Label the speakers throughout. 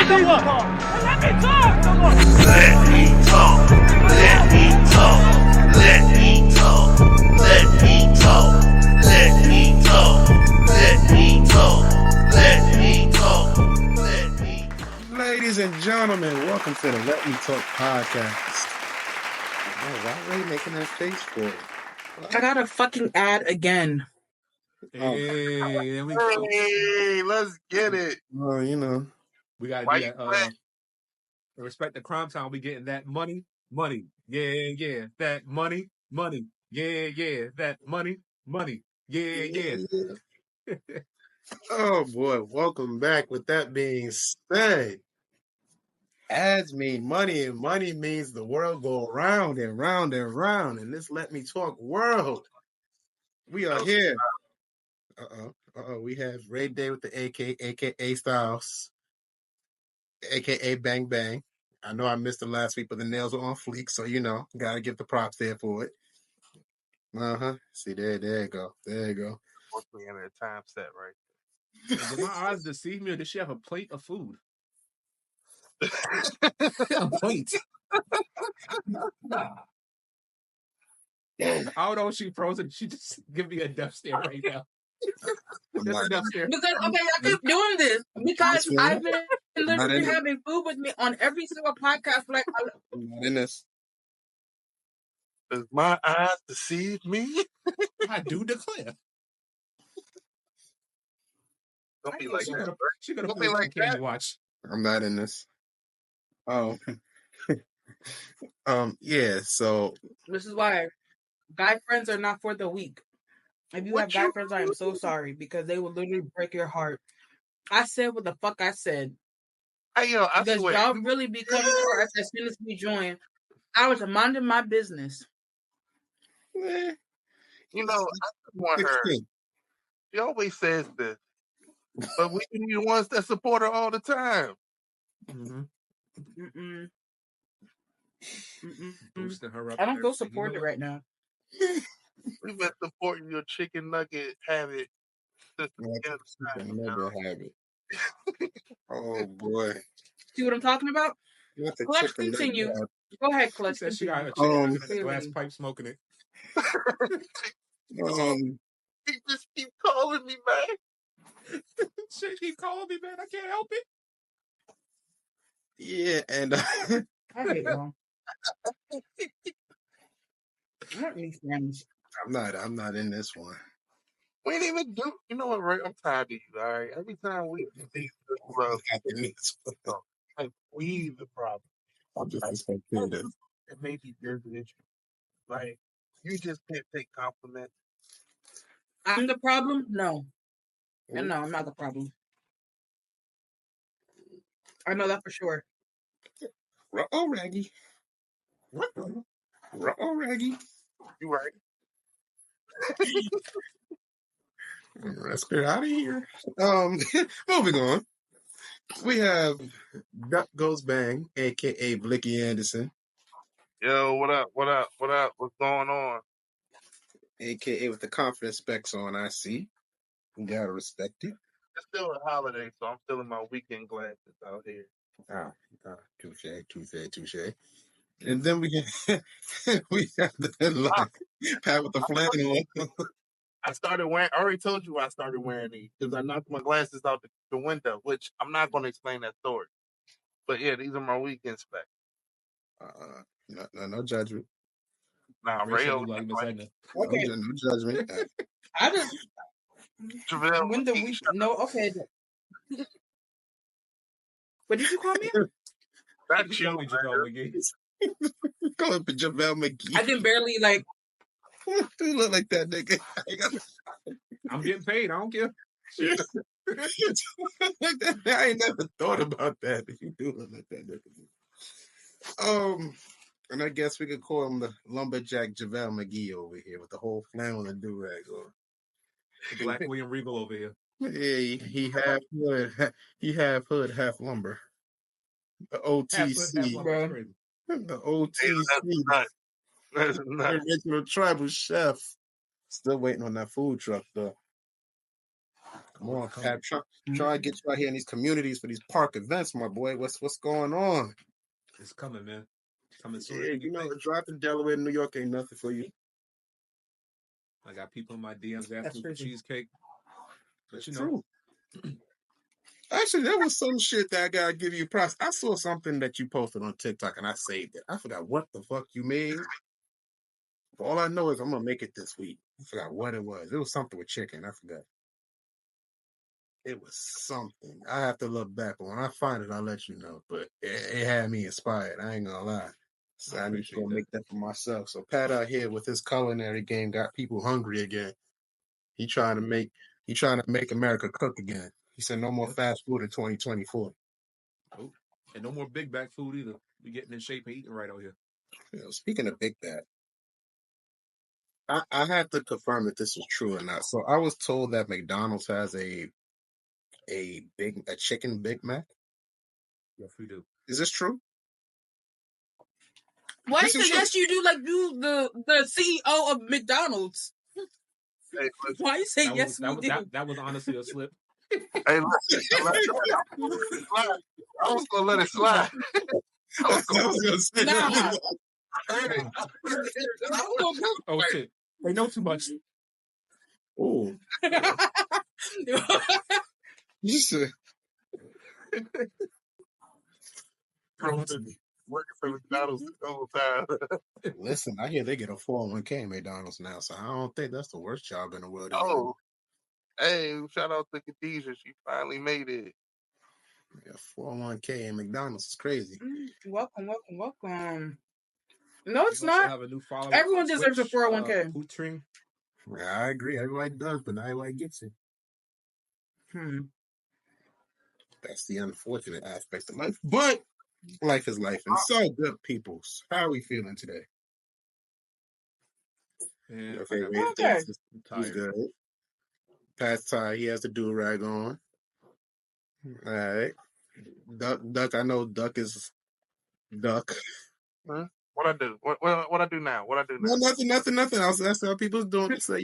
Speaker 1: Let me talk. Let me talk.
Speaker 2: Let me talk. Let me talk. Let me talk. Let me talk. Let me talk. Let me talk. Let me talk. Let me talk.
Speaker 3: Ladies and gentlemen, welcome to the Let Me Talk podcast. Oh, why are they making that face for it?
Speaker 4: I got a fucking ad again.
Speaker 1: Hey, there we go.
Speaker 2: Hey, let's get it.
Speaker 3: Well, you know.
Speaker 1: We gotta
Speaker 2: Why
Speaker 1: do
Speaker 2: you
Speaker 1: that. Respect the crime time. We getting that money. Yeah. That money. Yeah. That money. Yeah.
Speaker 3: Oh boy, welcome back. With that being said, ads mean money, and money means the world go round and round and round. In this Let Me Talk world, we are here. We have Ray Day with the aka Styles, aka Bang Bang. I know I missed it last week, but the nails were on fleek, so you know, gotta give the props there for it. See there you go. There you go.
Speaker 2: Hopefully in a time set right
Speaker 1: Did my eyes deceive me, or did she have a plate of food?
Speaker 2: there.
Speaker 1: A plate. I don't know if she frozen. She just give me a death stare right now. That's a death stare.
Speaker 4: Because I keep doing this because I've been literally having food with me on every single podcast. Like,
Speaker 3: I'm not in this.
Speaker 2: Does my eyes deceive me?
Speaker 1: I do declare.
Speaker 2: Don't be like that.
Speaker 1: She gonna
Speaker 2: Don't
Speaker 1: play
Speaker 2: be like
Speaker 1: Candy
Speaker 2: that.
Speaker 1: Watch.
Speaker 3: I'm not in this. Oh. Yeah, so
Speaker 4: this is why guy friends are not for the weak. If you
Speaker 2: What
Speaker 4: have guy
Speaker 2: you
Speaker 4: friends, I am so sorry because they will literally break your heart. I said what the fuck I said.
Speaker 2: Hey, yo, I
Speaker 4: Because
Speaker 2: swear.
Speaker 4: y'all really be coming for us as soon as we join. I was minding my business.
Speaker 3: eh,
Speaker 2: You know, I just want her.
Speaker 3: 16.
Speaker 2: She always says this, but we can be the ones that support her all the time.
Speaker 1: Mm-hmm.
Speaker 4: Mm-mm. Mm-mm.
Speaker 1: Boosting her up.
Speaker 4: I don't feel
Speaker 1: everything. You know
Speaker 4: supported
Speaker 1: what?
Speaker 4: right now.
Speaker 2: We've been supporting your chicken nugget habit since the beginning of time.
Speaker 3: Never have it. Oh boy.
Speaker 4: See what I'm talking about?
Speaker 3: What the
Speaker 4: Clutch,
Speaker 3: chicken
Speaker 4: continue.
Speaker 3: nugget?
Speaker 4: Go ahead,
Speaker 1: She
Speaker 4: Clutch,
Speaker 1: said she got
Speaker 4: continue.
Speaker 1: a chicken in a glass pipe smoking it.
Speaker 2: He just keep calling me back.
Speaker 1: She keep calling me, man. I can't help it.
Speaker 3: Yeah, and
Speaker 4: I hate y'all. I don't need Spanish.
Speaker 3: I'm not in this one.
Speaker 2: We ain't even do. You know what, right? I'm tired of you. All right. Every time we do these bro,
Speaker 3: Not in this one.
Speaker 2: like we the problem.
Speaker 3: I'm just
Speaker 2: Like,
Speaker 3: a spectator.
Speaker 2: it may be your issue. Like you just can't take compliments.
Speaker 4: I'm the problem? No. And no, I'm not the problem. I know that for sure.
Speaker 3: Oh, Raggy. Oh, Raggy.
Speaker 2: You right?
Speaker 3: Let's get out of here. Moving on. We have Duck Goes Bang, aka Blicky Anderson,
Speaker 2: Yo, what up? What up? What up? What's going on?
Speaker 3: aka with the confidence specs on. I see. You gotta respect it.
Speaker 2: It's still a holiday, so I'm still in my weekend glasses out here.
Speaker 3: Touche. And then we get we got the headline Pat with the flannel.
Speaker 2: I started wearing. I already told you I started wearing these because I knocked my glasses out the window, which I'm not going to explain that story. But yeah, these are my weekend specs.
Speaker 3: No judgment.
Speaker 2: Nah,
Speaker 1: Rachel
Speaker 2: Rayo,
Speaker 1: be like Miss Edna.
Speaker 4: Okay.
Speaker 3: No judgment.
Speaker 4: I just
Speaker 2: JaVale
Speaker 4: when the
Speaker 2: McGee,
Speaker 4: week
Speaker 2: shut
Speaker 4: no okay. What did you call me?
Speaker 2: That's
Speaker 1: You
Speaker 2: you,
Speaker 1: call me JaVale McGee.
Speaker 3: Call him JaVale McGee.
Speaker 4: I can barely like
Speaker 3: You look like that nigga.
Speaker 1: I'm getting paid. I don't care.
Speaker 3: Like that. I ain't never thought about that. You do look like that nigga. And I guess we could call him the lumberjack JaVale McGee over here with the whole flannel and do-rag on.
Speaker 1: The Black William Regal over here.
Speaker 3: Yeah, he half hood, half lumber. The OTC,
Speaker 1: That's crazy.
Speaker 3: the OTC,
Speaker 2: That's nuts.
Speaker 3: original tribal chef. Still waiting on that food truck though. Come on, Pat. Try to get you out here in these communities for these park events, my boy. What's going on?
Speaker 1: It's coming, man. It's coming soon.
Speaker 3: Yeah, a drive to Delaware, New York ain't nothing for you.
Speaker 1: I got people in my DMs asking for cheesecake. But
Speaker 3: That's true. Actually, there was some shit that I gotta give you props. I saw something that you posted on TikTok and I saved it. I forgot what the fuck you made. But all I know is I'm gonna make it this week. I forgot what it was. It was something with chicken. I forgot. It was something. I have to look back, but when I find it, I'll let you know. But it had me inspired. I ain't gonna lie. So I need to go make that for myself. So Pat out here with his culinary game got people hungry again. He trying to make America cook again. He said no more fast food in 2024.
Speaker 1: Oh, and no more big bag food either. We getting in shape and eating right out here.
Speaker 3: Speaking of big bag, I have to confirm if this is true or not. So I was told that McDonald's has a chicken Big Mac.
Speaker 1: Yes, we do.
Speaker 3: Is this true?
Speaker 4: Why you say yes you do like you the CEO of McDonald's? Why you say yes we do?
Speaker 1: That was honestly a slip.
Speaker 2: Hey, listen, I was gonna let it slide.
Speaker 1: Oh shit! They know too much.
Speaker 3: Oh. You said.
Speaker 2: Working for McDonald's the whole time.
Speaker 3: Listen, I hear they get a 401k McDonald's now, so I don't think that's the worst job in the world.
Speaker 2: Oh, hey, shout out to Khadijah. She finally made it.
Speaker 3: Yeah, 401k in McDonald's is crazy.
Speaker 4: Welcome. No, it's not.
Speaker 1: Have a new
Speaker 4: Everyone deserves a 401k.
Speaker 3: Yeah, I agree. Everybody does, but not everybody gets it. That's the unfortunate aspect of life. But life is life. And so good, peoples. How are we feeling today?
Speaker 1: Yeah,
Speaker 3: okay. He's good. Pat's tired. He has the do-rag on. All right. Duck. I know Duck is Duck.
Speaker 2: Huh? What I do? What I do now?
Speaker 3: No, nothing. That's how people's doing it. So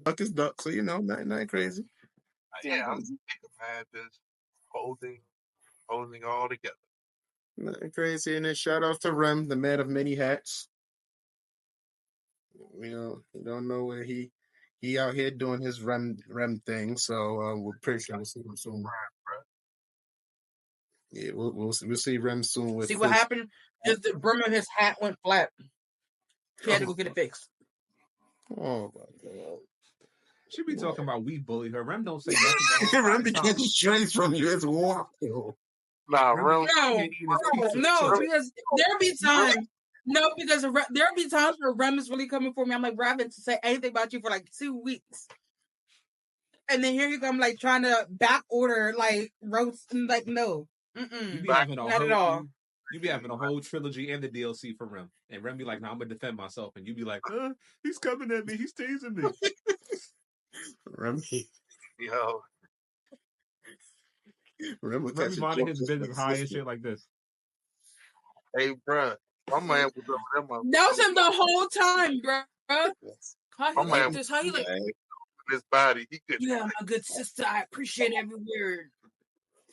Speaker 3: Duck is Duck. So nothing crazy.
Speaker 2: Yeah, I'm just holding all together.
Speaker 3: Nothing crazy. And then shout out to Rem, the man of many hats. You don't know where he out here doing his Rem thing. So we're pretty sure we'll see him soon. Yeah, we'll see Rem soon.
Speaker 4: See what happened? Is the brim of his hat went flat. He had to go get it fixed.
Speaker 3: Oh my god.
Speaker 1: She be talking about we bully her. Rem don't say nothing.
Speaker 3: Rem be getting straight from you. It's wild.
Speaker 2: Nah, Rem.
Speaker 4: No, because there'll be times. No, because there'll be times where Rem is really coming for me. I'm like, Rem, to say anything about you for like 2 weeks. And then here you come, like, trying to back order, like, roast. And like, no.
Speaker 1: You be having not at all. You be having a whole trilogy and the DLC for Rem. And Rem be like, I'm going to defend myself. And you be like, he's coming at me. He's tasing me.
Speaker 3: Rem.
Speaker 2: Yo.
Speaker 1: Rem minding his business high and shit like this.
Speaker 2: Hey, bro. My man was over there.
Speaker 4: That was him the whole time, bro. How he like this? How he like
Speaker 2: his body? He could.
Speaker 4: Yeah, my good sister. I appreciate every word.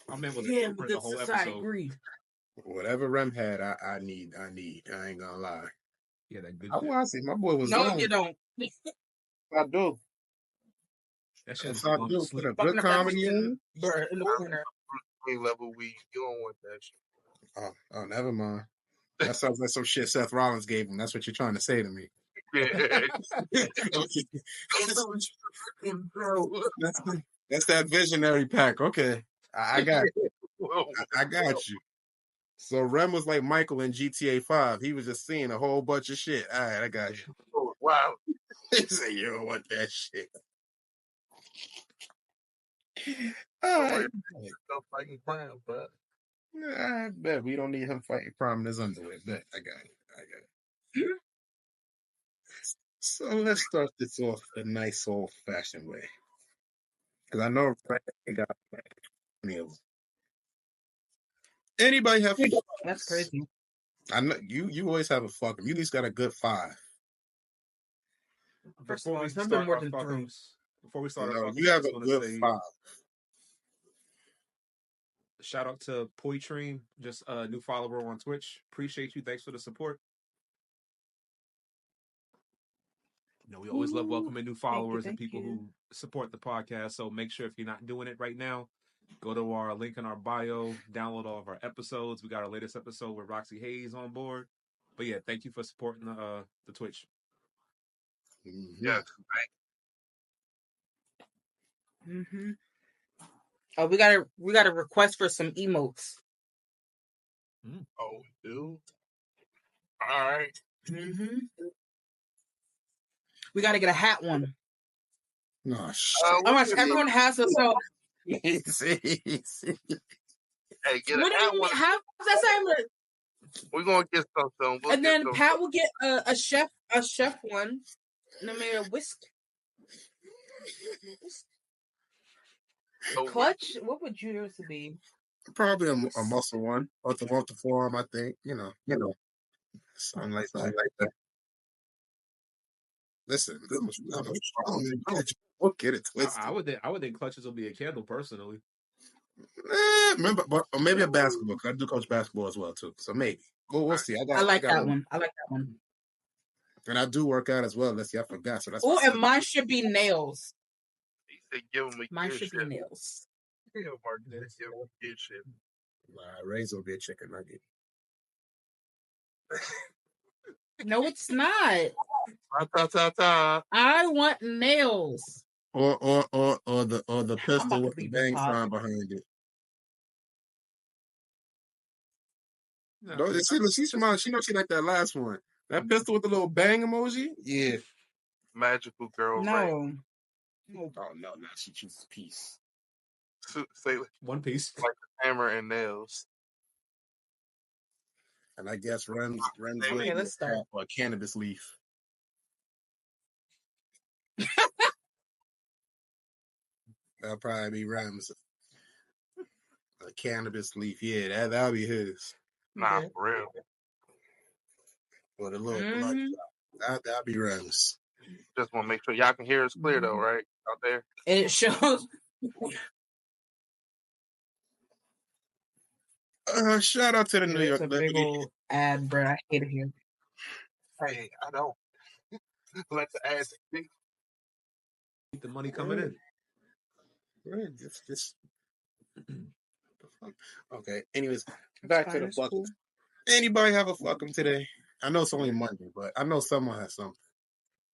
Speaker 1: My man was
Speaker 4: my good sister. I agree.
Speaker 3: Whatever Rem had, I need. I ain't gonna lie.
Speaker 1: Yeah, that good.
Speaker 3: I want to see my boy was.
Speaker 4: No, you don't.
Speaker 3: I do.
Speaker 1: That shit's
Speaker 3: I do. Put a good comedy in
Speaker 4: the corner.
Speaker 2: Level weed. You don't want that shit.
Speaker 3: Oh, never mind. That sounds like some shit Seth Rollins gave him. That's what you're trying to say to me. That's that visionary pack. Okay, I got you. I got you. So Rem was like Michael in GTA 5. He was just seeing a whole bunch of shit. All right, I got you.
Speaker 2: Oh, wow.
Speaker 3: He said, you don't want that shit. All right.
Speaker 2: Fighting crime, but
Speaker 3: I bet we don't need him fighting crime in his underwear. Bet I got it. So let's start this off the nice old-fashioned way, because I know they got plenty of them. Anybody have?
Speaker 4: That's crazy.
Speaker 3: I know you always have a fuck 'em. You at least got a good 5.
Speaker 4: First of all, it's never been more than 3.
Speaker 1: before we start our talking,
Speaker 3: you
Speaker 1: I
Speaker 3: have
Speaker 1: just
Speaker 3: a
Speaker 1: want to
Speaker 3: good
Speaker 1: say
Speaker 3: 5.
Speaker 1: shout out to Poitrine, just a new follower on Twitch. Appreciate you. Thanks for the support. We always love welcoming new followers and people who support the podcast. So make sure if you're not doing it right now, go to our link in our bio, download all of our episodes. We got our latest episode with Roxy Hayes on board. But yeah, thank you for supporting the Twitch.
Speaker 3: Yes.
Speaker 4: Mm-hmm. Oh, we got a request for some emotes.
Speaker 2: Oh, we do. All right.
Speaker 4: Mm-hmm. We got to get a hat one.
Speaker 3: No,
Speaker 4: oh my gosh, everyone has a so.
Speaker 2: Hey, get
Speaker 4: What do you mean? How that saying?
Speaker 2: We're gonna get something.
Speaker 4: And then Pat will get a chef one. And then maybe a whisk. Clutch. What would yours be?
Speaker 3: Probably a muscle one, or the forearm. I think you know, something like that. Listen, we'll get it twisted.
Speaker 1: I would think clutches will be a candle personally.
Speaker 3: Remember, but or maybe a basketball. Cause I do coach basketball as well too. So maybe we'll see.
Speaker 4: I like that one.
Speaker 3: And I do work out as well. Let's see, I forgot. So that's.
Speaker 4: Oh, and mine should be nails.
Speaker 2: He said, "Give him a
Speaker 4: mine should be nails."
Speaker 2: Yeah, Mark, give him a kid shit.
Speaker 3: Ray's will be a chicken nugget.
Speaker 4: No, it's not.
Speaker 2: Ta.
Speaker 4: I want nails.
Speaker 3: Or the pistol with the bang sign behind it. No, she's smart. She knows she like that last one. That pistol with the little bang emoji. Yeah.
Speaker 2: Magical girl.
Speaker 4: No.
Speaker 2: Ray.
Speaker 3: Oh no! Now she chooses peace.
Speaker 2: Say
Speaker 1: One piece,
Speaker 2: like a hammer and nails.
Speaker 3: And I guess Rem's
Speaker 4: Okay, let's start.
Speaker 3: A cannabis leaf. That'll probably be Rem's. A cannabis leaf. Yeah, that'll be his.
Speaker 2: Nah, for real.
Speaker 3: Or the little blood. That'll be Rem's.
Speaker 2: Just want to make sure y'all can hear us clear though, right? Out there.
Speaker 4: And it shows.
Speaker 3: Shout out to the New York
Speaker 4: Liberty. Big old ad, bro. I hate it here.
Speaker 2: Hey, I don't. Let the ads
Speaker 1: keep the money coming in.
Speaker 3: Right, just okay. Anyways, back to the fuck. Cool. Anybody have a fuck 'em today? I know it's only Monday, but I know someone has something.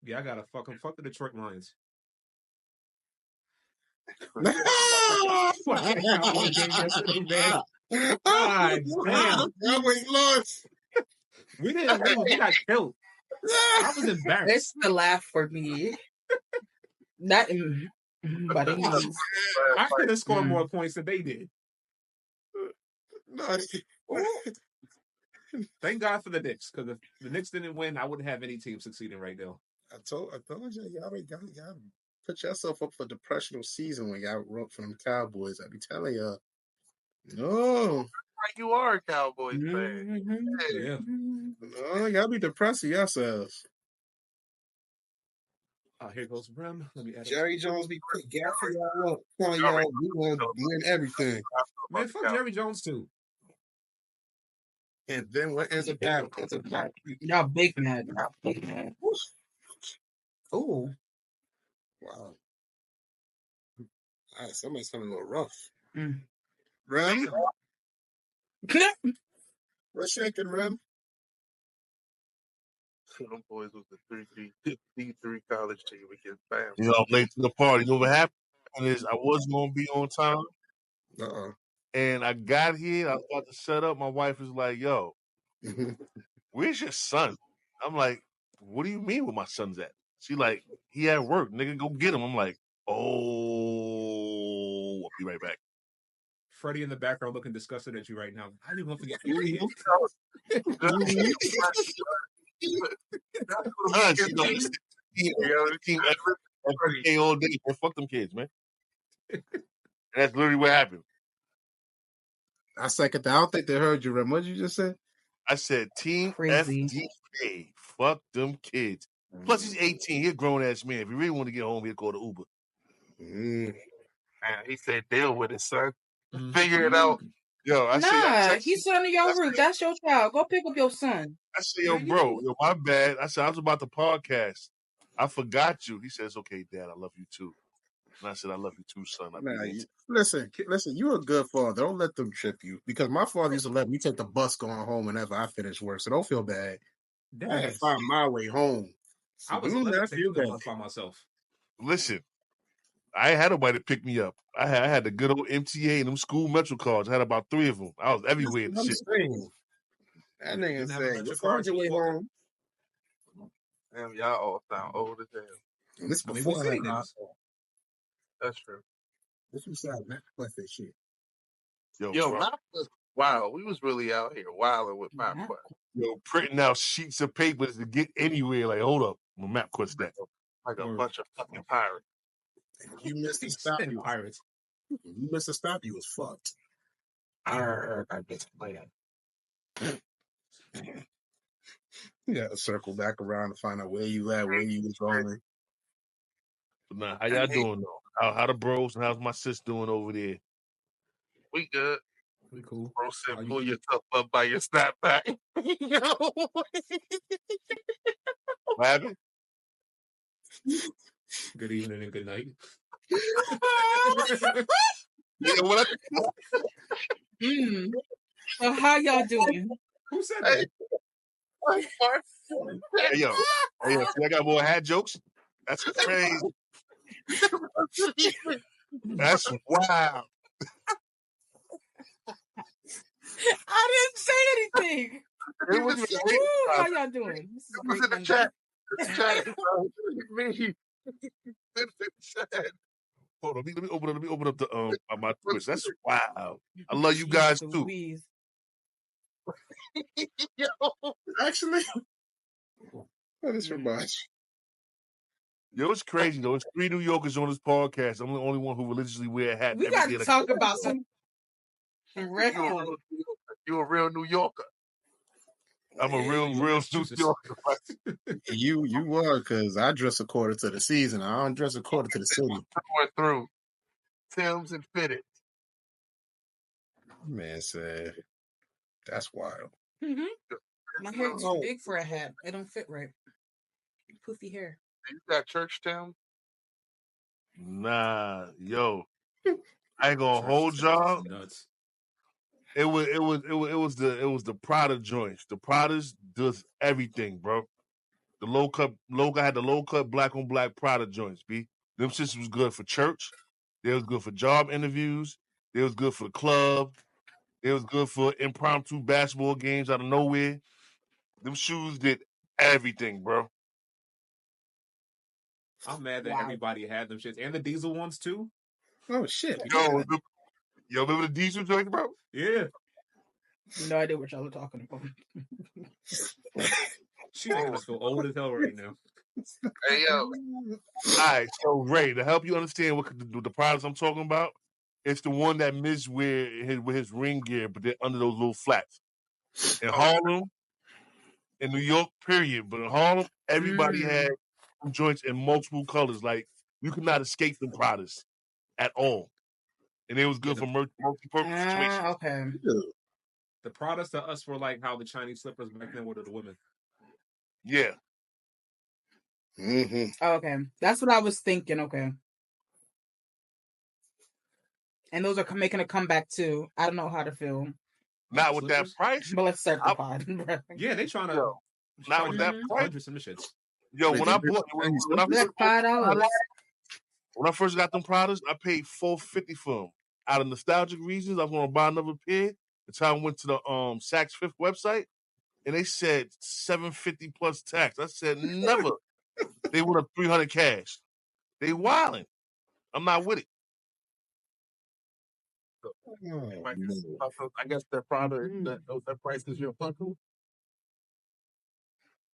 Speaker 1: Yeah, I gotta fuck the Detroit Lions.
Speaker 3: God damn. Cowboys lost.
Speaker 1: We didn't lose. We got killed. I was embarrassed.
Speaker 4: It's the laugh for me. That, but
Speaker 1: I could have scored more points than they did. Thank God for the Knicks, because if the Knicks didn't win, I wouldn't have any team succeeding right now.
Speaker 3: I told you, y'all put yourself up for depressional season when y'all wrote for them Cowboys. I be telling y'all, no.
Speaker 2: Like you are a Cowboys fan.
Speaker 1: Yeah.
Speaker 3: No, y'all be depressing yourselves.
Speaker 1: Here goes Rem. Let me add
Speaker 3: Jerry Jones be gassing y'all up. Telling y'all we want to win everything.
Speaker 1: Man, fuck Jerry Jones too.
Speaker 3: And then what ends up happening?
Speaker 4: Y'all big mad. Oh.
Speaker 3: Wow. All right, somebody's coming a little rough. Rem? What's shaking, Rem?
Speaker 2: Them boys was the D3 college team against Bam.
Speaker 5: You know, I'm late to the party. You know what happened is I was going to be on time. And I got here. I was about to set up. My wife was like, yo, where's your son? I'm like, what do you mean where my son's at? She like, he at work. Nigga, go get him. I'm like, oh, I'll be right back.
Speaker 1: Freddie in the background looking disgusted at you right now. I didn't want to forget who he is.
Speaker 5: Team FK all day. Man, fuck them kids, man. And that's literally what happened.
Speaker 3: I second that. I don't think they heard you, Rem. What did you just say?
Speaker 5: I said Team
Speaker 4: Crazy.
Speaker 5: FDK. Fuck them kids. Plus, he's 18. He's a grown ass man. If he really want to get home, he'll call the Uber.
Speaker 3: Mm.
Speaker 5: And he said, "Deal with it, son. Figure it out." Yo,
Speaker 4: he's under your roof. That's your child. Go pick up your son.
Speaker 5: I said, "Yo, bro, my bad." I said, "I was about the podcast. I forgot you." He says, "Okay, Dad, I love you too." And I said, "I love you too, son."
Speaker 3: Listen. You're a good father. Don't let them trip you. Because my father used to let me take the bus going home whenever I finish work. So don't feel bad. I had to find my way home. So
Speaker 1: I was
Speaker 3: do
Speaker 1: 11
Speaker 3: not feel
Speaker 1: taking the
Speaker 3: bad.
Speaker 1: bus by myself.
Speaker 5: Listen, I ain't had nobody to pick me up. I had the good old MTA and them school Metro cards. I had about 3 of them. I was everywhere in the shit.
Speaker 3: That nigga
Speaker 1: Didn't have a
Speaker 3: saying,
Speaker 1: Metro
Speaker 3: "What's
Speaker 1: card,
Speaker 3: your way home?"
Speaker 6: Damn, y'all all sound old as hell.
Speaker 3: And this
Speaker 1: I mean,
Speaker 3: before
Speaker 1: we city niggas.
Speaker 6: That's true.
Speaker 3: This was that MapQuest shit.
Speaker 6: Yo, Map was wild. We was really out here wilding with MapQuest.
Speaker 5: Yo, printing out sheets of papers to get anywhere. Like, hold up, my MapQuest that.
Speaker 6: Like a bunch of fucking pirates.
Speaker 3: If you missed a stop,
Speaker 1: pirates.
Speaker 3: If you missed a stop, you was fucked. I just played it. You got to circle back around to find out where you at, where you was going.
Speaker 5: But nah, how y'all doing though? How the bros and how's my sis doing over there?
Speaker 6: We good.
Speaker 1: We cool.
Speaker 6: Bro said, pull yourself up by your snapback.
Speaker 5: What happened?
Speaker 1: Good evening and good night.
Speaker 4: So how y'all doing?
Speaker 1: Who said that?
Speaker 5: Hey yo, see, I got more hat jokes. That's crazy. That's wild.
Speaker 4: I didn't say anything. How y'all doing? This is great.
Speaker 6: In the chat. Me.
Speaker 5: Hold on, let me open up the my Twitch. That's wild. I love you guys too.
Speaker 3: Yo, actually, that is for much.
Speaker 5: Yo, it's crazy though. It's 3 New Yorkers on this podcast. I'm the only one who religiously wear a hat.
Speaker 4: We got to talk about some.
Speaker 6: You a real New Yorker.
Speaker 5: I'm a real New Yorker.
Speaker 3: You were, because I dress according to the season. I don't dress according to the city.
Speaker 6: Through Tim's and fitted.
Speaker 3: Man said, that's wild.
Speaker 4: Mm-hmm. My hair's too big for a hat. It don't fit right. Poofy hair.
Speaker 6: You got church, Tim?
Speaker 5: Nah, yo, I ain't gonna hold y'all.
Speaker 1: Nuts.
Speaker 5: It was the Prada joints. The Pradas does everything, bro. The I had the low cut black on black Prada joints, B. Them shits was good for church. They was good for job interviews. They was good for the club. They was good for impromptu basketball games out of nowhere. Them shoes did everything, bro.
Speaker 1: I'm mad that everybody had them shits and the diesel ones too.
Speaker 3: Oh shit!
Speaker 5: Yo, remember the diesel joints, bro?
Speaker 1: Yeah.
Speaker 4: No idea what y'all are talking about.
Speaker 1: She making us feel old as hell right now.
Speaker 6: Hey yo.
Speaker 5: All right, so Ray, to help you understand what the products I'm talking about, it's the one that Miz wear with his ring gear, but they're under those little flats. In Harlem, in New York, period. But in Harlem, everybody had joints in multiple colors. Like you could not escape them products at all. And it was good for multi-purpose situations.
Speaker 4: Okay.
Speaker 1: The products to us were like how the Chinese slippers back then were to the women.
Speaker 5: Yeah.
Speaker 3: Mm-hmm.
Speaker 4: Okay. That's what I was thinking. Okay. And those are making a comeback too. I don't know how to feel.
Speaker 5: Not with that price.
Speaker 4: But let's start the pod.
Speaker 1: Yeah, they trying to.
Speaker 5: Not with that price.
Speaker 1: Hundreds of shits.
Speaker 5: Yo, when I first got them products, I paid $450 for them. Out of nostalgic reasons, I was going to buy another pair. The time I went to the Saks Fifth website, and they said $750 plus tax. I said never. They would have $300 cash. They wildin'. I'm not with it.
Speaker 6: I guess that product, that price is your fucking.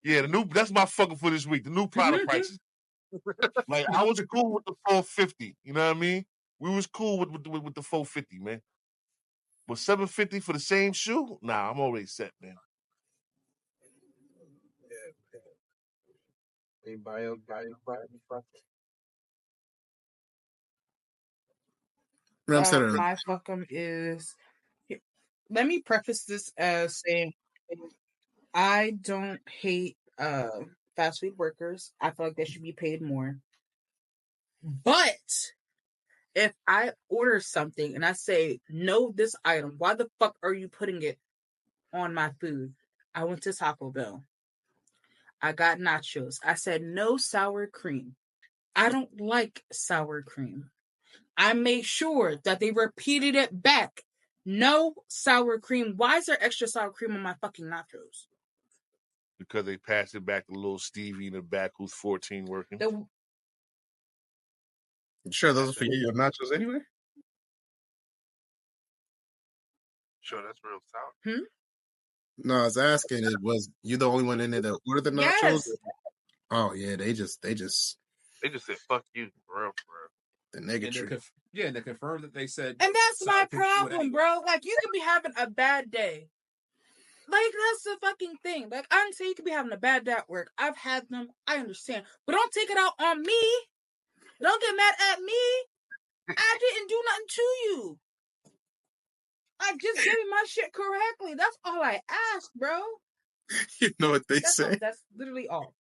Speaker 5: Yeah, that's my fucking for this week. The new product prices. Like I was cool with the $450. You know what I mean? We was cool with the $450, man. But $750 for the same shoe? Nah, I'm already set, man.
Speaker 6: Buy
Speaker 4: My fuck 'em is. Let me preface this as saying I don't hate fast food workers. I feel like they should be paid more. But if I order something and I say no, this item, why the fuck are you putting it on my food? I went to Taco Bell. I got nachos. I said no sour cream. I don't like sour cream. I made sure that they repeated it back. No sour cream. Why is there extra sour cream on my fucking nachos?
Speaker 5: Because they passed it back to little Stevie in the back who's 14 working.
Speaker 3: Sure, those are for your nachos anyway?
Speaker 6: Sure, that's real sour.
Speaker 3: No, I was asking, was you the only one in there that ordered the nachos?
Speaker 4: Yes.
Speaker 3: Oh yeah, they just
Speaker 6: said fuck you, for real.
Speaker 3: The negatory.
Speaker 1: And they confirmed that they said.
Speaker 4: And that's my problem, bro. Like, you could be having a bad day. Like, that's the fucking thing. Like, I understand you could be having a bad day at work. I've had them. I understand. But don't take it out on me. Don't get mad at me. I didn't do nothing to you. I just gave my shit correctly. That's all I asked, bro.
Speaker 3: You know what they say?
Speaker 4: That's literally all.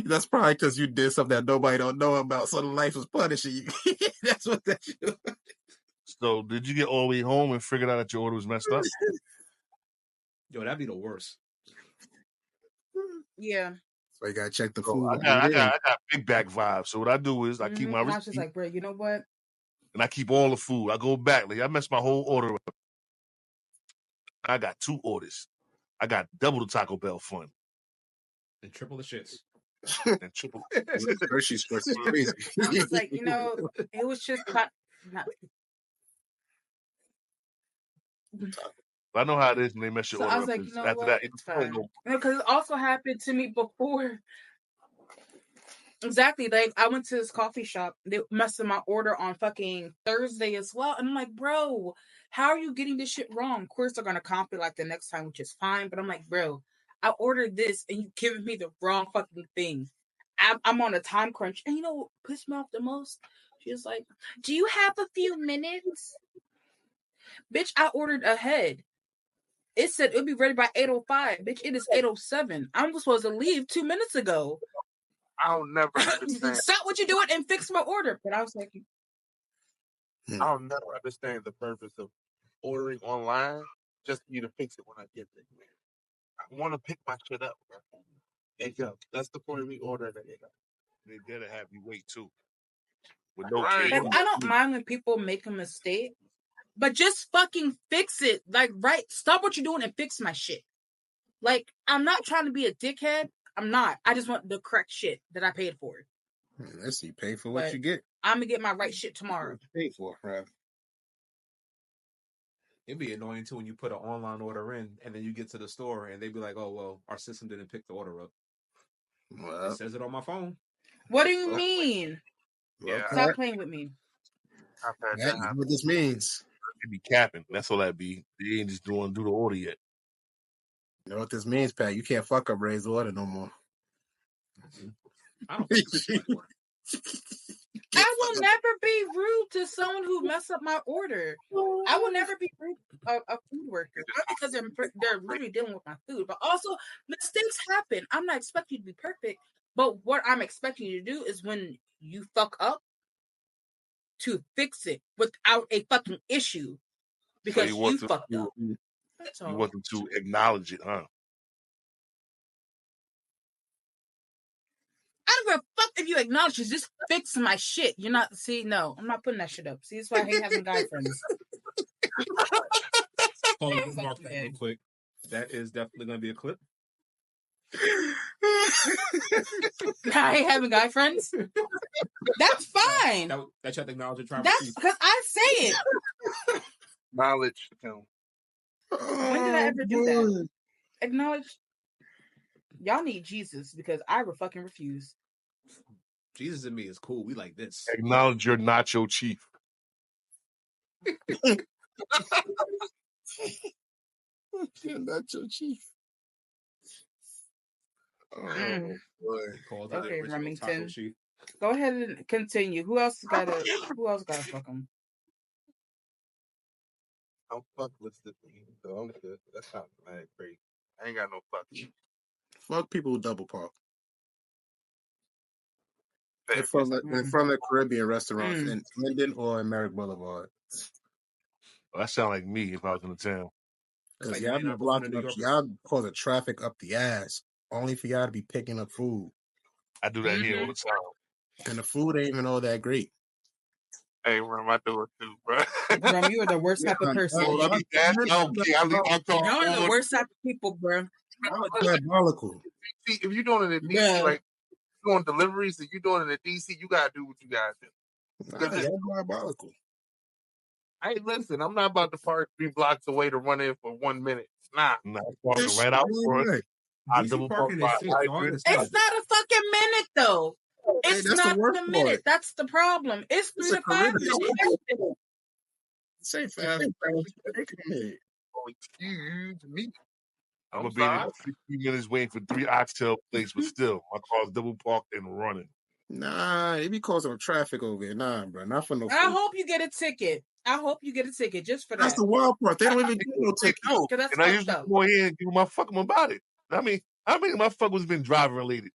Speaker 3: That's probably because you did something that nobody don't know about, so the life was punishing you. That's what that shit was.
Speaker 5: So, did you get all the way home and figured out that your order was messed up?
Speaker 1: Yo, that'd be the worst.
Speaker 4: Yeah.
Speaker 3: So you gotta check the food.
Speaker 5: I got big bag vibes. So what I do is I keep my receipt.
Speaker 4: I was just like, bro, you know what?
Speaker 5: And I keep all the food. I go back. Like, I messed my whole order up. I got 2 orders. I got double the Taco Bell fun.
Speaker 1: And triple the shits.
Speaker 5: And triple.
Speaker 3: Hershey's crazy.
Speaker 4: I was like, you know, it was just not.
Speaker 5: I know how it is when they mess your order
Speaker 4: I was
Speaker 5: up.
Speaker 4: like, you know
Speaker 5: after
Speaker 4: what?
Speaker 5: that,
Speaker 4: it's fine. Because it also happened to me before. Exactly. Like, I went to this coffee shop. They messed up my order on fucking Thursday as well. And I'm like, bro, how are you getting this shit wrong? Of course, they're going to comp it like the next time, which is fine. But I'm like, bro, I ordered this and you giving me the wrong fucking thing. I'm on a time crunch. And you know what pissed me off the most? She was like, do you have a few minutes? Bitch, I ordered ahead. It said it'll be ready by 8:05. Bitch, it is 8:07. I'm supposed to leave 2 minutes ago.
Speaker 6: I'll never understand.
Speaker 4: Stop what you're doing and fix my order. But I was like,
Speaker 6: I'll never understand the purpose of ordering online just for you to fix it when I get there. I want to pick my shit up, bro. And go. That's the point of me ordering it.
Speaker 5: They gotta have you wait too. With no
Speaker 4: like, I don't mind when people make a mistake, but just fucking fix it. Like, right? Stop what you're doing and fix my shit. Like, I'm not trying to be a dickhead. I'm not. I just want the correct shit that I paid for.
Speaker 3: Let's see, pay for what you get.
Speaker 4: I'm gonna get my right shit tomorrow.
Speaker 3: Pay for, right?
Speaker 1: It'd be annoying too when you put an online order in and then you get to the store and they'd be like, "Oh well, our system didn't pick the order up." Well, it says it on my phone.
Speaker 4: What do you mean?
Speaker 3: Yeah.
Speaker 4: Stop playing with me.
Speaker 3: That is what this means.
Speaker 5: They be capping. That's all that be. They ain't just doing do the order yet.
Speaker 3: You know what this means, Pat? You can't fuck up Ray's order no more.
Speaker 1: I don't think
Speaker 4: I will never be rude to someone who messed up my order. I will never be rude to a food worker. Not because they're literally dealing with my food, but also mistakes happen. I'm not expecting you to be perfect, but what I'm expecting you to do is when you fuck up, to fix it without a fucking issue because so you fucked up.
Speaker 5: You want them to acknowledge it, huh?
Speaker 4: I don't give a fuck if you acknowledge it. Just fix my shit. You're not. See, no, I'm not putting that shit up. See, that's why I hate having guy friends.
Speaker 1: Hold on, mark that real quick. That is definitely going to be a clip.
Speaker 4: I hate having guy friends. That's fine.
Speaker 1: That's your acknowledge and
Speaker 4: That's because I say it.
Speaker 6: Knowledge.
Speaker 4: When did I ever do that? Acknowledge. Y'all need Jesus because I fucking refuse.
Speaker 1: Jesus and me is cool. We like this.
Speaker 5: Acknowledge you're not your chief.
Speaker 3: You're not your chief.
Speaker 4: Oh
Speaker 3: boy.
Speaker 4: Okay, Remington. Go ahead and continue. Who else got to fuck him?
Speaker 6: I'm fuck listed, so I'm good. That sounds mad crazy. I ain't got no fuck.
Speaker 3: Fuck people who double park.
Speaker 6: Fair.
Speaker 3: They're from the Caribbean restaurants in Linden or in Merrick Boulevard.
Speaker 5: Well, that sound like me if I was in the town.
Speaker 3: Because
Speaker 1: Like
Speaker 3: y'all be
Speaker 1: 99% of
Speaker 3: blocking
Speaker 1: New
Speaker 3: up,
Speaker 1: Yorkers.
Speaker 3: y'all causing traffic up the ass, only for y'all to be picking up food.
Speaker 5: I do that here all the time.
Speaker 3: And the food ain't even all that great.
Speaker 6: Hey, Rum, I do it too, bro.
Speaker 4: Rum, you are the worst type of person.
Speaker 6: Oh, let me ask you, okay, I leave my car
Speaker 4: Y'all are the
Speaker 6: on.
Speaker 4: worst type of people, bro.
Speaker 3: Diabolical.
Speaker 6: See, if you're doing it in DC,
Speaker 4: Yeah.
Speaker 6: like doing deliveries, and you're doing it in DC, you gotta do what you gotta do.
Speaker 3: Nah, y'all diabolical.
Speaker 6: Hey, listen, I'm not about to park 3 blocks away to run in for 1 minute. Nah.
Speaker 5: Nah, parking right out front. I
Speaker 1: DC
Speaker 5: double park
Speaker 1: parking
Speaker 5: by
Speaker 1: is sick, so I
Speaker 5: hydrant.
Speaker 1: understand.
Speaker 4: It's not a fucking minute, though.
Speaker 3: Hey,
Speaker 4: It's
Speaker 3: that's the
Speaker 4: not
Speaker 3: worst
Speaker 4: a minute.
Speaker 3: part.
Speaker 4: That's the problem. It's 3
Speaker 3: It's a
Speaker 4: to 5
Speaker 3: Caribbean.
Speaker 4: minutes.
Speaker 3: Say fast.
Speaker 6: Oh, excuse me.
Speaker 5: I'm
Speaker 6: I'm
Speaker 5: gonna be there
Speaker 6: sorry.
Speaker 5: 60 minutes waiting for 3 oxtail plates, but still, my car's double parked and running.
Speaker 3: Nah, it be causing traffic over here. Nah, bro, not for no
Speaker 4: I
Speaker 3: food.
Speaker 4: hope you get a ticket. I hope you get a ticket just for
Speaker 3: That's
Speaker 4: that.
Speaker 3: the wild part. They don't even do no ticket.
Speaker 5: No,
Speaker 4: Because that's
Speaker 5: and I
Speaker 4: fucked
Speaker 5: usually
Speaker 4: up.
Speaker 5: go ahead and give my fuck about it. I mean, how many of my fuck was been driver related?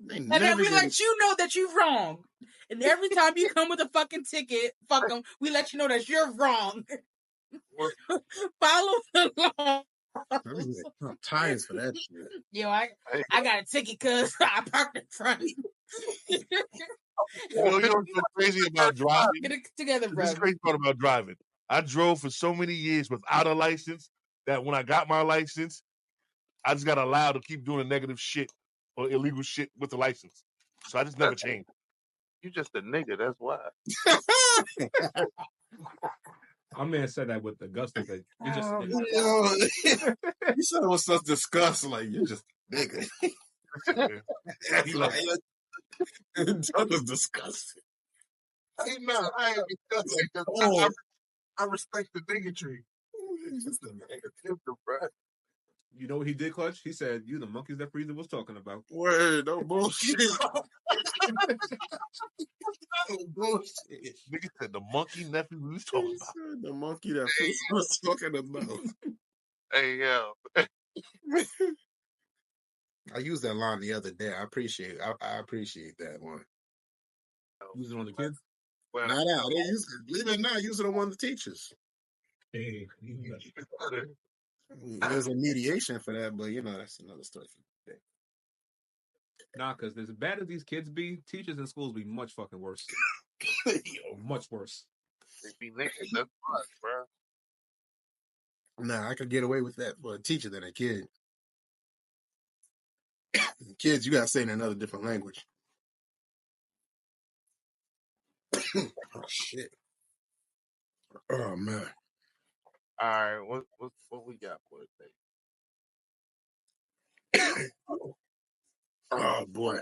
Speaker 3: They
Speaker 4: And then
Speaker 3: never
Speaker 4: we
Speaker 3: get
Speaker 4: let you know that you're wrong. And every time you come with a fucking ticket, fuck them, we let you know that you're wrong. Follow the law.
Speaker 3: I'm tired for that shit.
Speaker 4: Yo, I got a ticket because I parked in front.
Speaker 5: You know what's so crazy about driving?
Speaker 4: Get it together, bro.
Speaker 5: This is the crazy part about driving. I drove for so many years without a license that when I got my license, I just got allowed to keep doing negative shit or illegal shit with the license. So I just never changed.
Speaker 6: You just a nigga, that's why.
Speaker 1: Our man said that with the gusto. That you just
Speaker 3: You said it was such disgust. Like, you're just a nigga. That was disgusting.
Speaker 6: Hey, no, I ain't disgusting. I respect the bigotry.
Speaker 1: You know what he did, Clutch? He said, "You the monkeys that Frieza was talking about."
Speaker 3: Word, no bullshit. No bullshit.
Speaker 5: Nigga said the monkey nephew we was talking about.
Speaker 3: The monkey that Frieza was talking about.
Speaker 6: Hey, yo.
Speaker 3: I used that line the other day. I appreciate that one.
Speaker 1: Using on the kids.
Speaker 3: Nah, they use it. Believe it or not, use it on one of the teachers.
Speaker 1: Hey,
Speaker 3: There's a mediation for that, but that's another story.
Speaker 1: nah, because as bad as these kids be, teachers in schools be much fucking worse. Much worse.
Speaker 6: They be niggas, that's fine, bro.
Speaker 3: Nah, I could get away with that for a teacher than a kid. Kids, you gotta say in another different language. Oh shit. Oh man.
Speaker 6: All right, what we got for today?
Speaker 3: Oh boy.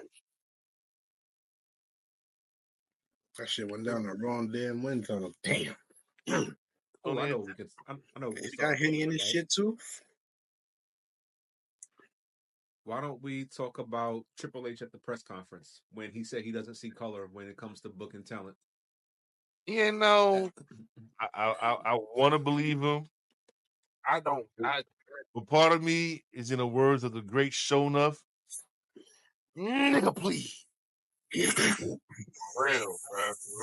Speaker 3: That shit went down the wrong damn wind tunnel. Damn.
Speaker 1: Oh, I know we can. I know.
Speaker 3: You got Henny in this shit too?
Speaker 1: Why don't we talk about Triple H at the press conference when he said he doesn't see color when it comes to booking talent?
Speaker 6: You know,
Speaker 5: I want to believe him,
Speaker 6: I don't.
Speaker 5: but part of me is in the words of the great Shonuff. Nigga, please.
Speaker 6: Real, bro.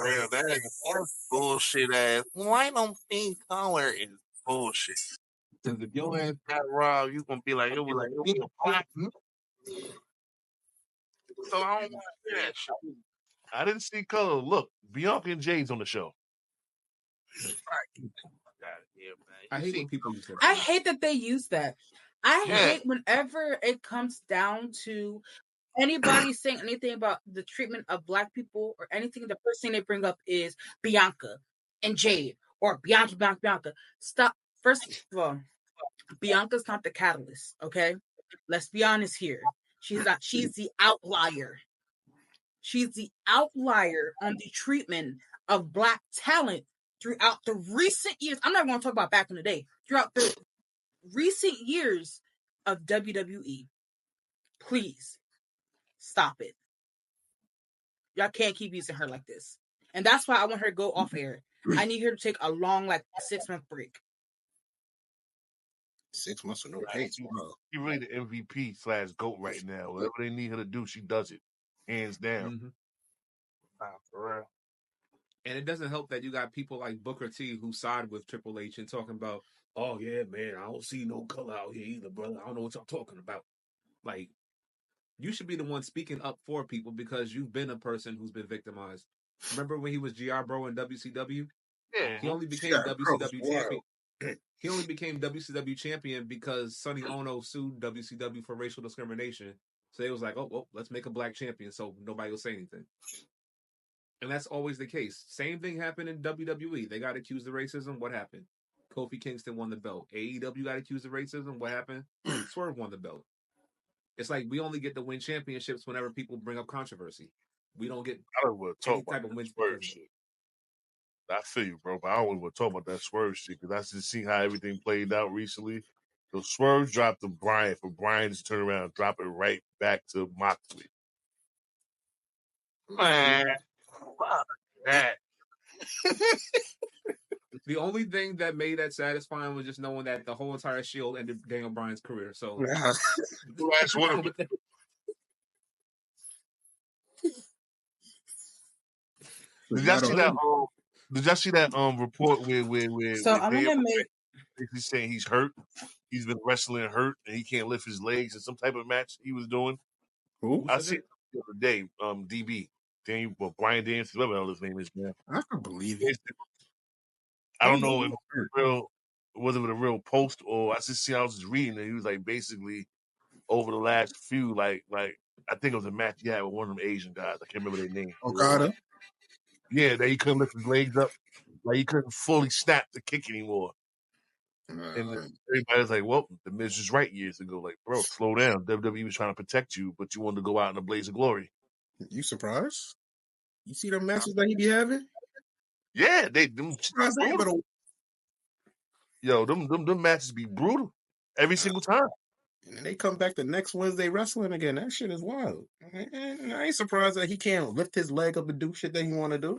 Speaker 6: Real. That's bullshit ass. Why don't pink color is bullshit? Because if your ass got robbed, you gonna be like, it was like, nigga, black. So I don't want to hear that shit.
Speaker 5: I didn't see color. Look, Bianca and Jay's on the show.
Speaker 1: I hate when people use that.
Speaker 4: I hate that they use that. I hate whenever it comes down to anybody saying anything about the treatment of Black people or anything. The first thing they bring up is Bianca and Jade or Bianca. Stop. First of all, Bianca's not the catalyst. Okay, let's be honest here. She's not. She's the outlier. She's the outlier on the treatment of Black talent throughout the recent years. I'm not going to talk about back in the day. Throughout the recent years of WWE. Please stop it. Y'all can't keep using her like this. And that's why I want her to go off air. I need her to take a long, like 6-month break.
Speaker 3: 6 months of no pay.
Speaker 5: She really the MVP / GOAT right now. Whatever they need her to do, she does it, hands down.
Speaker 1: Mm-hmm.
Speaker 6: For real.
Speaker 1: And it doesn't help that you got people like Booker T who side with Triple H and talking about, oh yeah, man, I don't see no color out here either, brother. I don't know what y'all talking about. Like, you should be the one speaking up for people because you've been a person who's been victimized. Remember when he was GR Bro in WCW?
Speaker 6: Yeah.
Speaker 1: He only became WCW champion. He only became WCW champion because Sonny Ono sued WCW for racial discrimination. So they was like, oh, well, let's make a black champion so nobody will say anything. And that's always the case. Same thing happened in WWE. They got accused of racism. What happened? Kofi Kingston won the belt. AEW got accused of racism. What happened? Swerve won the belt. It's like we only get to win championships whenever people bring up controversy. We don't get any type of wins.
Speaker 5: Shit. I feel you, bro, but I don't want to talk about that Swerve shit because I just seen how everything played out recently. So Swerve dropped to Bryan for Bryan to turn around and drop it right back to Moxley.
Speaker 6: Man, fuck that.
Speaker 1: The only thing that made that satisfying was just knowing that the whole entire Shield ended Daniel Bryan's career. So
Speaker 5: Last one. Did y'all see that? Did y'all see that report where
Speaker 4: So I'm gonna make
Speaker 5: basically saying he's hurt? He's been wrestling hurt and he can't lift his legs in some type of match he was doing.
Speaker 3: Who?
Speaker 5: I see it the other day. DB Daniel, Brian Dance, whatever the hell his name is, man.
Speaker 3: I can believe it.
Speaker 5: I don't know if was it a real post or I was just reading it. He was like basically over the last few like I think it was a match he had with one of them Asian guys. I can't remember their name.
Speaker 3: Okada.
Speaker 5: Yeah, that he couldn't lift his legs up. Like he couldn't fully snap the kick anymore. And everybody's like, well, the Miz was right years ago. Like, bro, slow down. WWE was trying to protect you, but you wanted to go out in a blaze of glory.
Speaker 3: You surprised? You see the matches that he be having?
Speaker 5: Yeah, them matches be brutal every single time.
Speaker 3: And they come back the next Wednesday wrestling again. That shit is wild. And I ain't surprised that he can't lift his leg up and do shit that he want to do.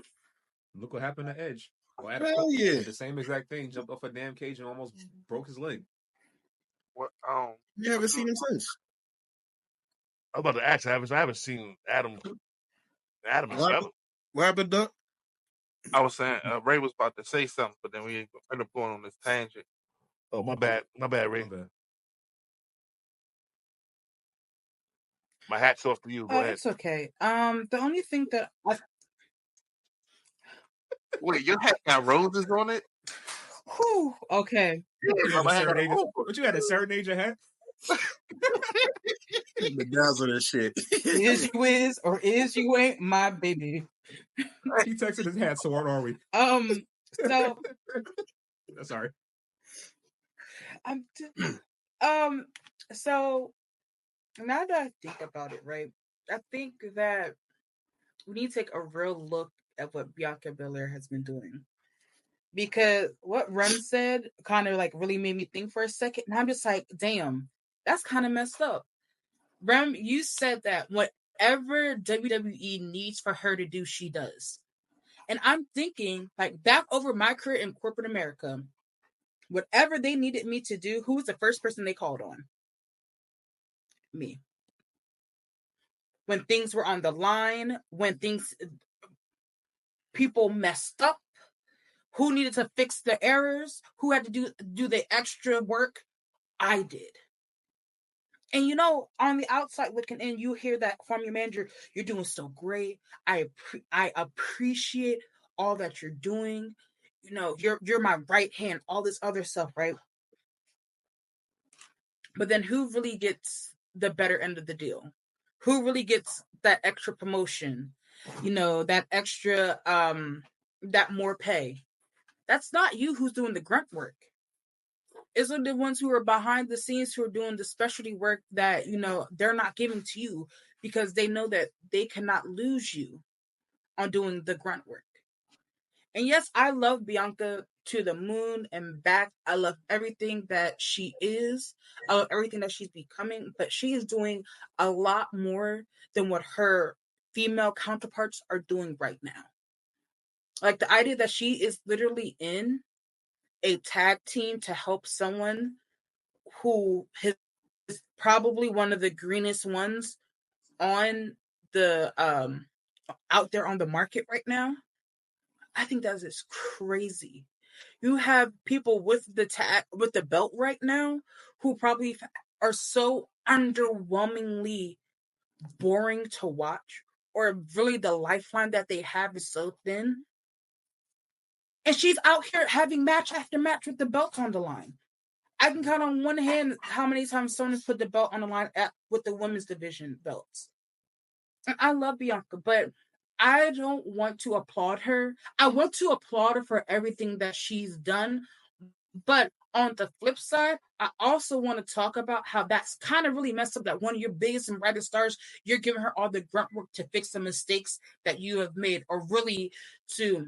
Speaker 1: Look what happened to Edge. Well,
Speaker 3: Hell yeah.
Speaker 1: Did the same exact thing, jumped off a damn cage and almost broke his leg.
Speaker 6: What?
Speaker 3: You haven't seen him since.
Speaker 5: I was about to ask. I haven't seen Adam.
Speaker 3: What happened, Duck?
Speaker 6: I was saying Ray was about to say something, but then we ended up going on this tangent.
Speaker 5: Oh, my bad, Ray.
Speaker 1: My bad.
Speaker 5: My hat's off to you. Go ahead.
Speaker 4: It's okay. The only thing that
Speaker 6: Wait, your hat got roses on it?
Speaker 4: Whew, okay.
Speaker 1: What you had a serenade your hat?
Speaker 3: Bedazzle that shit.
Speaker 4: Is you is or is you ain't my baby.
Speaker 1: He texted his hat, so what are we?
Speaker 4: So
Speaker 1: sorry.
Speaker 4: So now that I think about it, right? I think that we need to take a real look at what Bianca Belair has been doing. Because what Rem said kind of like really made me think for a second. And I'm just like, damn, that's kind of messed up. Rem, you said that whatever WWE needs for her to do, she does. And I'm thinking, like, back over my career in corporate America, whatever they needed me to do, who was the first person they called on? Me. When things were on the line, when people messed up, who needed to fix the errors, who had to do the extra work, I did. And you know, on the outside looking in, you hear that from your manager, you're doing so great. I appreciate all that you're doing. You know, you're my right hand, all this other stuff, right? But then who really gets the better end of the deal? Who really gets that extra promotion? You know, that extra that more pay. That's not you who's doing the grunt work. It's the ones who are behind the scenes who are doing the specialty work that, you know, they're not giving to you because they know that they cannot lose you on doing the grunt work. And yes, I love Bianca to the moon and back. I love everything that she is. I love everything that she's becoming, but she is doing a lot more than what her female counterparts are doing right now. Like the idea that she is literally in a tag team to help someone who is probably one of the greenest ones on the out there on the market right now. I think that is crazy. You have people with the belt right now who probably are so underwhelmingly boring to watch, or really the lifeline that they have is so thin. And she's out here having match after match with the belt on the line. I can count on one hand how many times Sonya's put the belt on the line with the women's division belts. And I love Bianca, but I don't want to applaud her. I want to applaud her for everything that she's done. But on the flip side, I also want to talk about how that's kind of really messed up that one of your biggest and brightest stars, you're giving her all the grunt work to fix the mistakes that you have made, or really to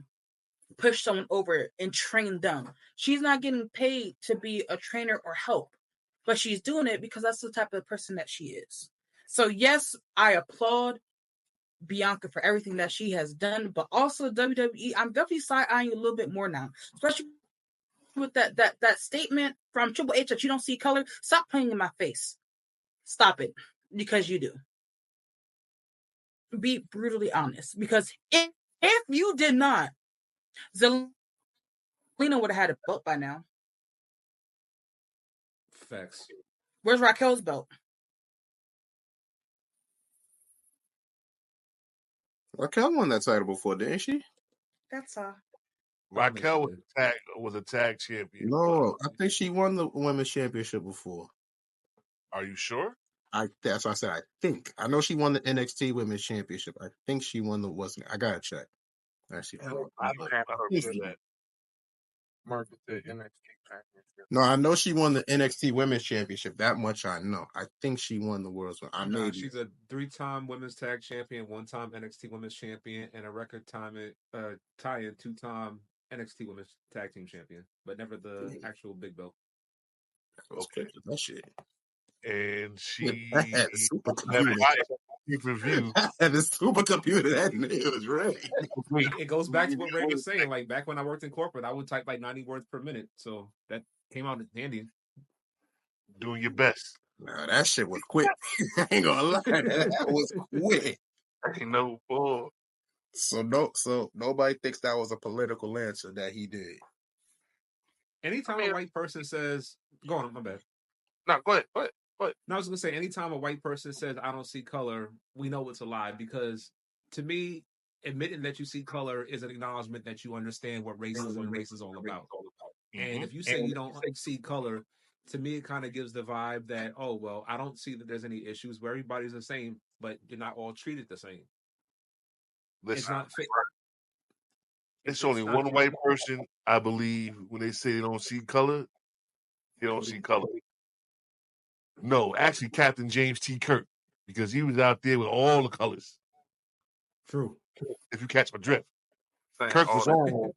Speaker 4: push someone over and train them. She's not getting paid to be a trainer or help, but she's doing it because that's the type of person that she is. So yes, I applaud Bianca for everything that she has done, but also WWE, I'm definitely side-eyeing you a little bit more now, especially with that statement from Triple H that you don't see color. Stop playing in my face. Stop it, because you do. Be brutally honest, because if you did not, Zelina would have had a belt by now.
Speaker 1: Facts.
Speaker 4: Where's Raquel's belt?
Speaker 3: Raquel won that title before, didn't she?
Speaker 4: That's all.
Speaker 5: Raquel was a tag champion.
Speaker 3: No, I think she won the women's championship before.
Speaker 5: Are you sure?
Speaker 3: That's why I said I think. I know she won the NXT Women's Championship. I think she won I gotta check. Actually,
Speaker 6: I don't have her for that. Market the NXT championship.
Speaker 3: No, I know she won the NXT Women's Championship. That much I know. I think she won the World's.
Speaker 1: She's a 3-time Women's Tag Champion, 1-time NXT Women's Champion, and a record tie-in 2-time NXT Women's Tag Team Champion, but never the actual big belt.
Speaker 3: Okay, that shit.
Speaker 5: And she
Speaker 3: had a supercomputer. Had a supercomputer. That nigga was ready.
Speaker 1: It goes back to what Ray was saying. Like back when I worked in corporate, I would type like 90 words per minute, so that came out handy.
Speaker 5: Doing your best.
Speaker 3: Nah, that shit was quick. I ain't gonna lie, that was quick.
Speaker 5: Ain't no bull.
Speaker 3: So nobody thinks that was a political answer that he did.
Speaker 1: Anytime a white person says, "Go on, my bad."
Speaker 5: No, go ahead.
Speaker 1: No, I was gonna say, anytime a white person says, "I don't see color," we know it's a lie, because to me, admitting that you see color is an acknowledgement that you understand what racism and race is all about. And if you say you don't see color, to me, it kind of gives the vibe that, oh, well, I don't see that there's any issues where everybody's the same, but you're not all treated the same.
Speaker 5: Listen,
Speaker 1: it's not fair.
Speaker 5: It's only one white person, I believe, when they say they don't see color, they don't see color. No, actually, Captain James T. Kirk, because he was out there with all the colors.
Speaker 1: True.
Speaker 5: If you catch my drift.
Speaker 6: Kirk was on.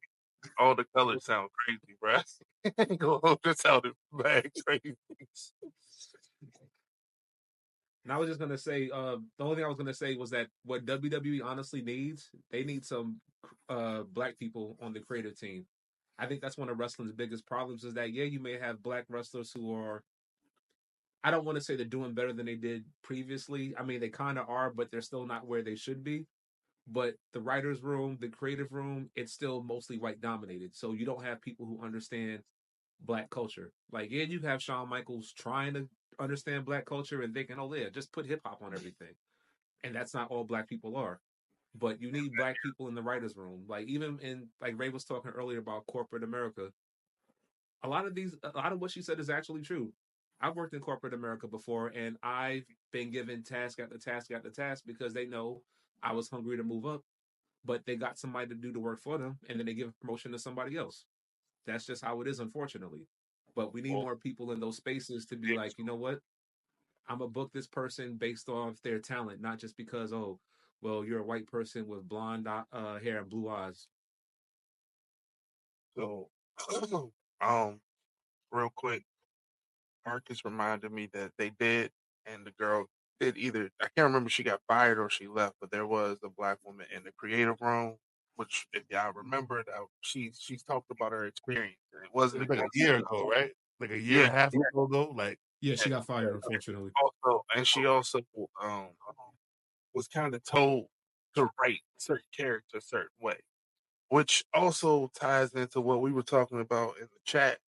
Speaker 6: All the colors sound crazy, bro. That sounded bad crazy.
Speaker 1: And I was just gonna say, the only thing I was gonna say was that what WWE honestly needs, they need some black people on the creative team. I think that's one of wrestling's biggest problems, is that you may have black wrestlers who are, I don't want to say they're doing better than they did previously. I mean, they kind of are, but they're still not where they should be. But the writer's room, the creative room, it's still mostly white dominated. So you don't have people who understand black culture. Like, you have Shawn Michaels trying to understand black culture and thinking, oh, yeah, just put hip hop on everything. And that's not all black people are. But you need black people in the writer's room. Like, even in, like Ray was talking earlier about corporate America, a lot of what she said is actually true. I've worked in corporate America before, and I've been given task after task after task because they know I was hungry to move up, but they got somebody to do the work for them, and then they give a promotion to somebody else. That's just how it is, unfortunately. But we need more people in those spaces to be like, you know what? I'm going to book this person based off their talent, not just because, oh, well, you're a white person with blonde hair and blue eyes.
Speaker 6: So, real quick, Marcus reminded me that they did, and the girl did either, I can't remember if she got fired or she left, but there was a black woman in the creative room which if y'all remember that she's talked about her experience. It wasn't
Speaker 5: like a year ago, right? Like a year and a half ago, though. Like
Speaker 1: yeah, she got fired, unfortunately.
Speaker 6: She also was kind of told to write certain characters a certain way, which also ties into what we were talking about in the chat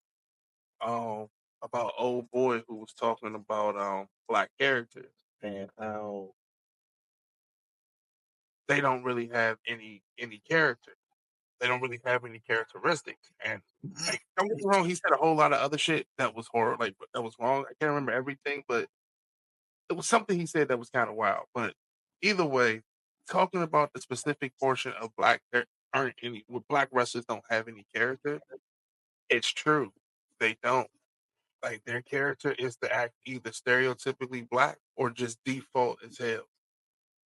Speaker 6: about old boy who was talking about black characters and how they don't really have any character. They don't really have any characteristics. And like, don't get me wrong, he said a whole lot of other shit that was horrible, like that was wrong. I can't remember everything, but it was something he said that was kind of wild. But either way, talking about the specific portion of black there aren't any black wrestlers don't have any character. It's true. They don't. Like their character is to act either stereotypically black or just default as hell.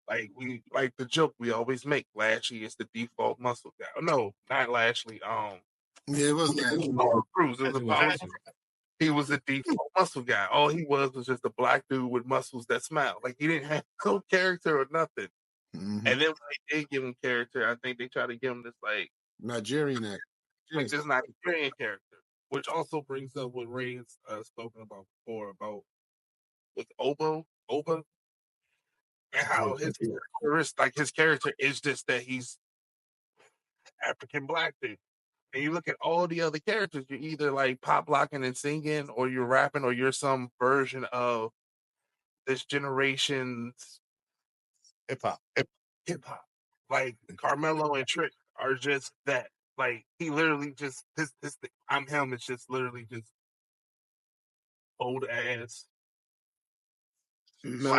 Speaker 6: Like we like the joke we always make. Lashley is the default muscle guy. No, not Lashley.
Speaker 3: Yeah, it was that.
Speaker 6: Cruz. It was Apollo. He was a default muscle guy. All he was just a black dude with muscles that smile. Like he didn't have no character or nothing.
Speaker 3: Mm-hmm.
Speaker 6: And then when they did give him character, I think they tried to give him this like
Speaker 3: Nigerian actor.
Speaker 6: like this Nigerian character, which also brings up what Ray has spoken about before about with Oba, and how his character is just that he's African black dude. And you look at all the other characters, you're either like pop locking and singing, or you're rapping, or you're some version of this generation's
Speaker 5: hip hop.
Speaker 6: Hip hop. Like Carmelo and Trick are just that. Like he literally just this thing, I'm him. It's just literally just old ass.
Speaker 3: No,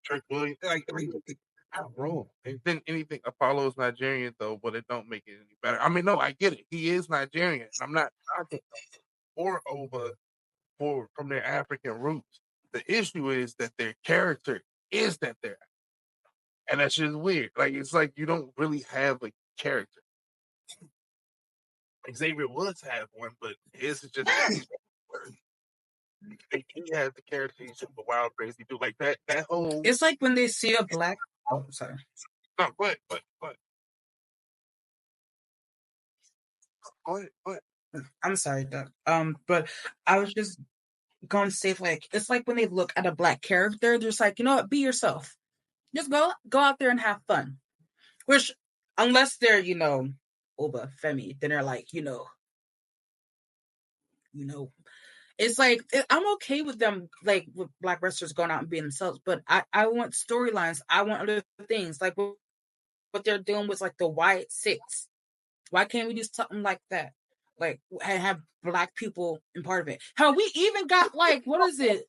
Speaker 6: Trick Williams. Like I'm wrong. And then anything Apollo is Nigerian though, but it don't make it any better. I mean, no, I get it. He is Nigerian. I'm not talking or over from their African roots. The issue is that their character is that they're, and that's just weird. Like it's like you don't really have a character. Xavier Woods have one, but his is just he has the character. He's just a wild, crazy dude. Like that whole.
Speaker 4: It's like when they see a black. Oh, sorry.
Speaker 6: No, but go ahead.
Speaker 4: I'm sorry, Doug. But I was just going to say, like, it's like when they look at a black character, they're just like, you know what, be yourself. Just go out there and have fun. Which, unless they're, Oba Femi, then they're like, it's like I'm okay with them, like with black wrestlers going out and being themselves, but I want storylines. I want other things, like what they're doing with like the Wyatt Six. Why can't we do something like that? Like have black people in part of it. How we even got like what is it?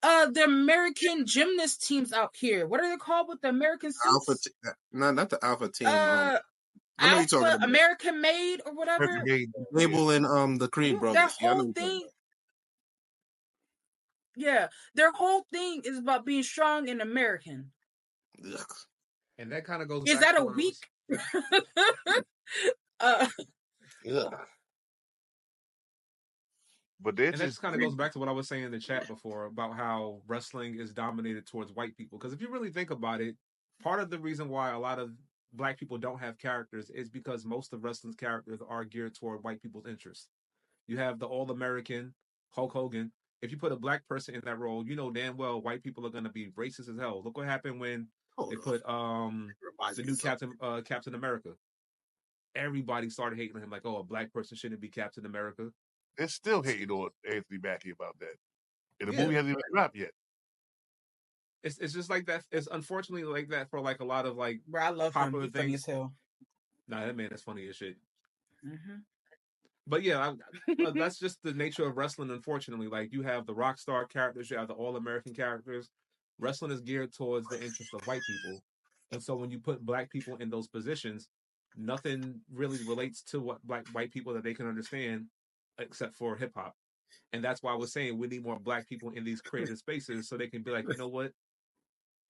Speaker 4: The American gymnast teams out here. What are they called with the American suits?
Speaker 3: No, not the Alpha team.
Speaker 4: I know you're talking about American Made or whatever.
Speaker 3: Label and the Creed brothers.
Speaker 4: That whole thing. Yeah, their whole thing is about being strong and American.
Speaker 3: Ugh.
Speaker 1: And that kind of goes.
Speaker 4: Is
Speaker 1: back
Speaker 4: that
Speaker 1: to
Speaker 4: a week?
Speaker 3: Yeah.
Speaker 5: But
Speaker 1: and that just kind of goes back to what I was saying in the chat before about how wrestling is dominated towards white people. Because if you really think about it, part of the reason why a lot of black people don't have characters is because most of wrestling's characters are geared toward white people's interests. You have the All-American Hulk Hogan. If you put a black person in that role, you know damn well white people are going to be racist as hell. Look what happened when they put the new Captain America. Everybody started hating on him like, oh, a black person shouldn't be Captain America.
Speaker 5: They're still hating on Anthony Mackie about that. And the movie hasn't even dropped yet.
Speaker 1: It's just like that. It's unfortunately like that for like a lot of like
Speaker 4: I love
Speaker 1: popular
Speaker 4: him.
Speaker 1: things.
Speaker 4: Funny as hell.
Speaker 1: Nah, that man is funny as shit.
Speaker 4: Mm-hmm.
Speaker 1: But yeah, that's just the nature of wrestling. Unfortunately, like you have the rock star characters, you have the All-American characters. Wrestling is geared towards the interests of white people, and so when you put black people in those positions, nothing really relates to what white people that they can understand, except for hip hop. And that's why I was saying we need more black people in these creative spaces so they can be like, you know what?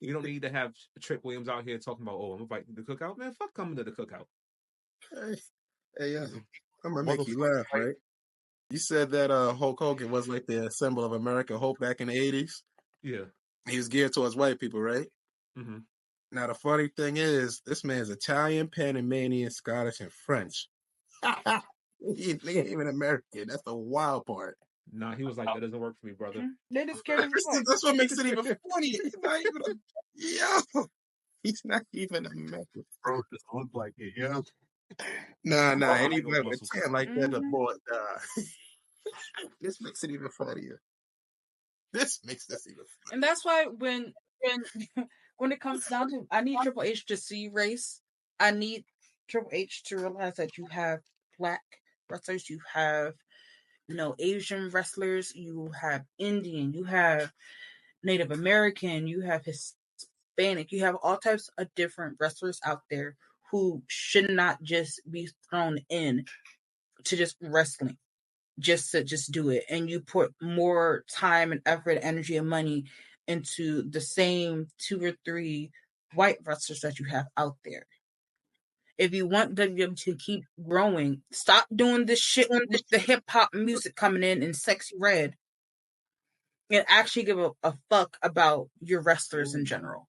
Speaker 1: You don't need to have Trick Williams out here talking about, oh, I'm inviting you to the cookout. Man, fuck coming to the cookout.
Speaker 3: Hey, yeah. I'm going to make you laugh, right? You said that Hulk Hogan was like the symbol of American hope back in the 80s?
Speaker 1: Yeah.
Speaker 3: He was geared towards white people, right?
Speaker 1: Mm-hmm.
Speaker 3: Now the funny thing is, this man's Italian, Panamanian, Scottish, and French. He ain't even American. That's the wild part.
Speaker 1: Nah, he was like, that doesn't work for me, brother.
Speaker 4: They just scared of fuck.
Speaker 3: That's what makes it even funny. He's not even yo. He's not even American.
Speaker 5: Bro, just look like it, yeah.
Speaker 3: Nah.
Speaker 1: Oh, I
Speaker 3: Anybody
Speaker 1: know
Speaker 3: with
Speaker 1: muscles.
Speaker 3: tan like that, the boy. This makes it even funnier. This makes this even funnier.
Speaker 4: And that's why when it comes down to, I need Triple H to see race. I need Triple H to realize that you have black wrestlers, you have Asian wrestlers, you have Indian, you have Native American, you have Hispanic, you have all types of different wrestlers out there who should not just be thrown in to just wrestling, just to just do it. And you put more time and effort, energy, and money into the same 2 or 3 white wrestlers that you have out there. If you want WWE to keep growing, stop doing this shit with the hip hop music coming in Sexy Red, and actually give a fuck about your wrestlers in general.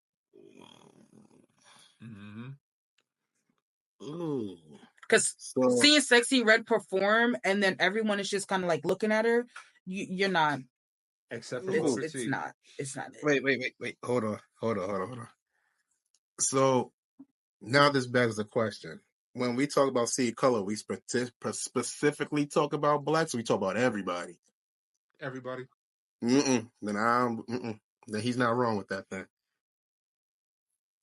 Speaker 4: Because seeing Sexy Red perform and then everyone is just kind of like looking at her, you're not.
Speaker 1: Except for
Speaker 4: it's not. It's not.
Speaker 3: Wait. Hold on. So now this begs the question: when we talk about see color, we specifically talk about blacks. Or we talk about everybody.
Speaker 1: Everybody.
Speaker 3: Then then he's not wrong with that. Then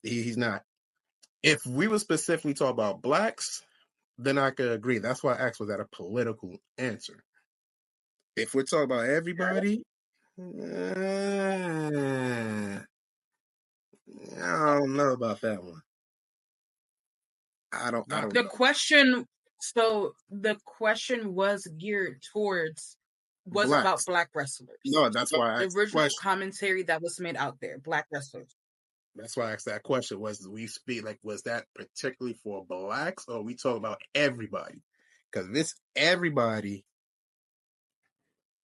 Speaker 3: he's not. If we were specifically talk about blacks, then I could agree. That's why I asked, was that a political answer? If we're talking about everybody, I don't know about that one. I don't
Speaker 4: the
Speaker 3: know.
Speaker 4: question. So the question was geared towards about black wrestlers.
Speaker 3: No, that's why
Speaker 4: the original commentary that was made out there, black wrestlers.
Speaker 3: That's why I asked that question. Was that particularly for blacks, or we talk about everybody? Because this everybody,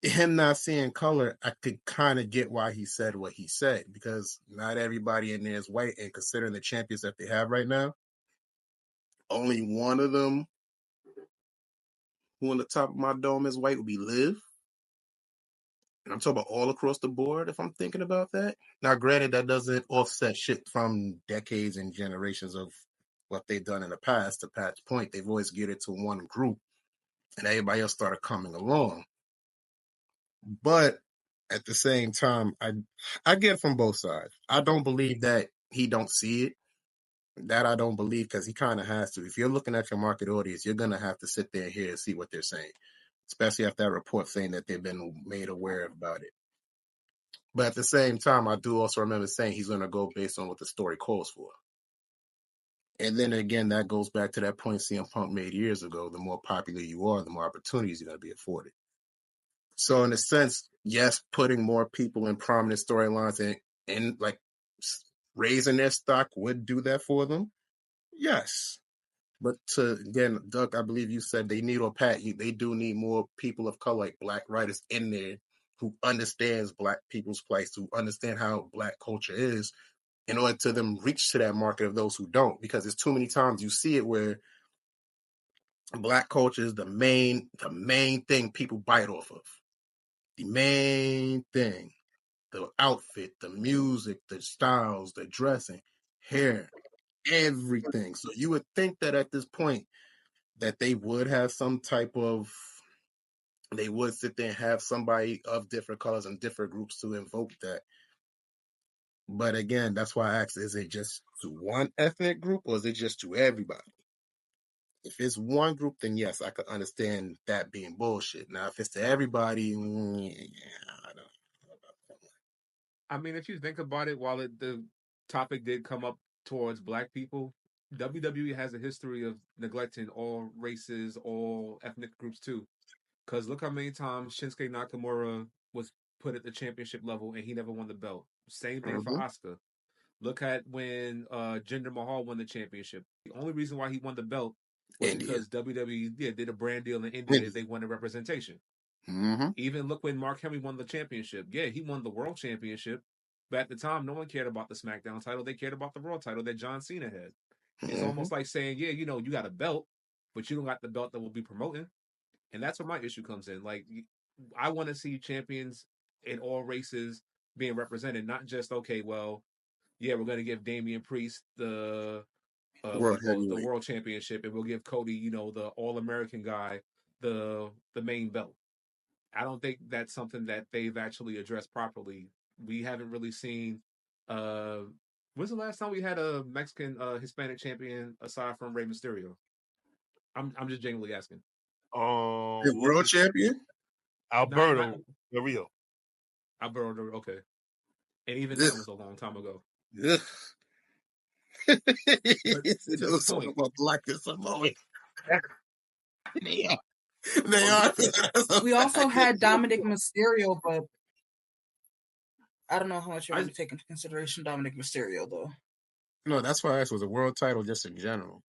Speaker 3: him not seeing color, I could kind of get why he said what he said, because not everybody in there is white, and considering the champions that they have right now, only one of them who on the top of my dome is white would be Liv. And I'm talking about all across the board if I'm thinking about that. Now, granted, that doesn't offset shit from decades and generations of what they've done in the past. To Pat's point, they've always geared it to one group, and everybody else started coming along. But at the same time, I get it from both sides. I don't believe that he don't see it. That I don't believe, because he kind of has to. If you're looking at your market audience, you're going to have to sit there and hear and see what they're saying, especially after that report saying that they've been made aware about it. But at the same time, I do also remember saying he's going to go based on what the story calls for. And then again, that goes back to that point CM Punk made years ago. The more popular you are, the more opportunities you're going to be afforded. So in a sense, yes, putting more people in prominent storylines and like raising their stock would do that for them. Yes. But again, Doug, I believe you said they need, or Pat, they do need more people of color, like black writers in there who understands black people's place, who understand how black culture is, in order to them reach to that market of those who don't. Because there's too many times you see it where black culture is the main thing people bite off of. The main thing. The outfit, the music, the styles, the dressing, hair, everything. So you would think that at this point that they would have some type of, they would sit there and have somebody of different colors and different groups to invoke that. But again, that's why I asked, is it just to one ethnic group, or is it just to everybody? If it's one group, then yes, I could understand that being bullshit. Now, if it's to everybody, I don't know.
Speaker 1: I mean, if you think about it, while the topic did come up towards black people, WWE has a history of neglecting all races, all ethnic groups too. Because look how many times Shinsuke Nakamura was put at the championship level and he never won the belt. Same thing for Asuka. Look at when Jinder Mahal won the championship. The only reason why he won the belt was because WWE did a brand deal in India. They wanted representation. Even look when Mark Henry won the championship. Yeah, he won the world championship, But at the time, no one cared about the SmackDown title. They cared about the Raw title that John Cena had. It's almost like saying, yeah, you got a belt, but you don't got the belt that will be promoting. And that's where my issue comes in. Like, I want to see champions in all races being represented, not just, okay, well, yeah, we're going to give Damian Priest the the world championship, and we'll give Cody, the All American guy, the main belt. I don't think that's something that they've actually addressed properly. We haven't really seen. When's the last time we had a Mexican Hispanic champion aside from Rey Mysterio? I'm just genuinely asking.
Speaker 3: The world champion,
Speaker 5: Alberto Del Rio.
Speaker 1: Alberto, okay, and even that was a long time ago.
Speaker 3: Yeah.
Speaker 1: To the point.
Speaker 3: About black and Samoan. They are.
Speaker 4: We also had Dominic Mysterio, but I don't know how much you want to take into consideration Dominic Mysterio, though.
Speaker 3: No, that's why I asked, was a world title just in general.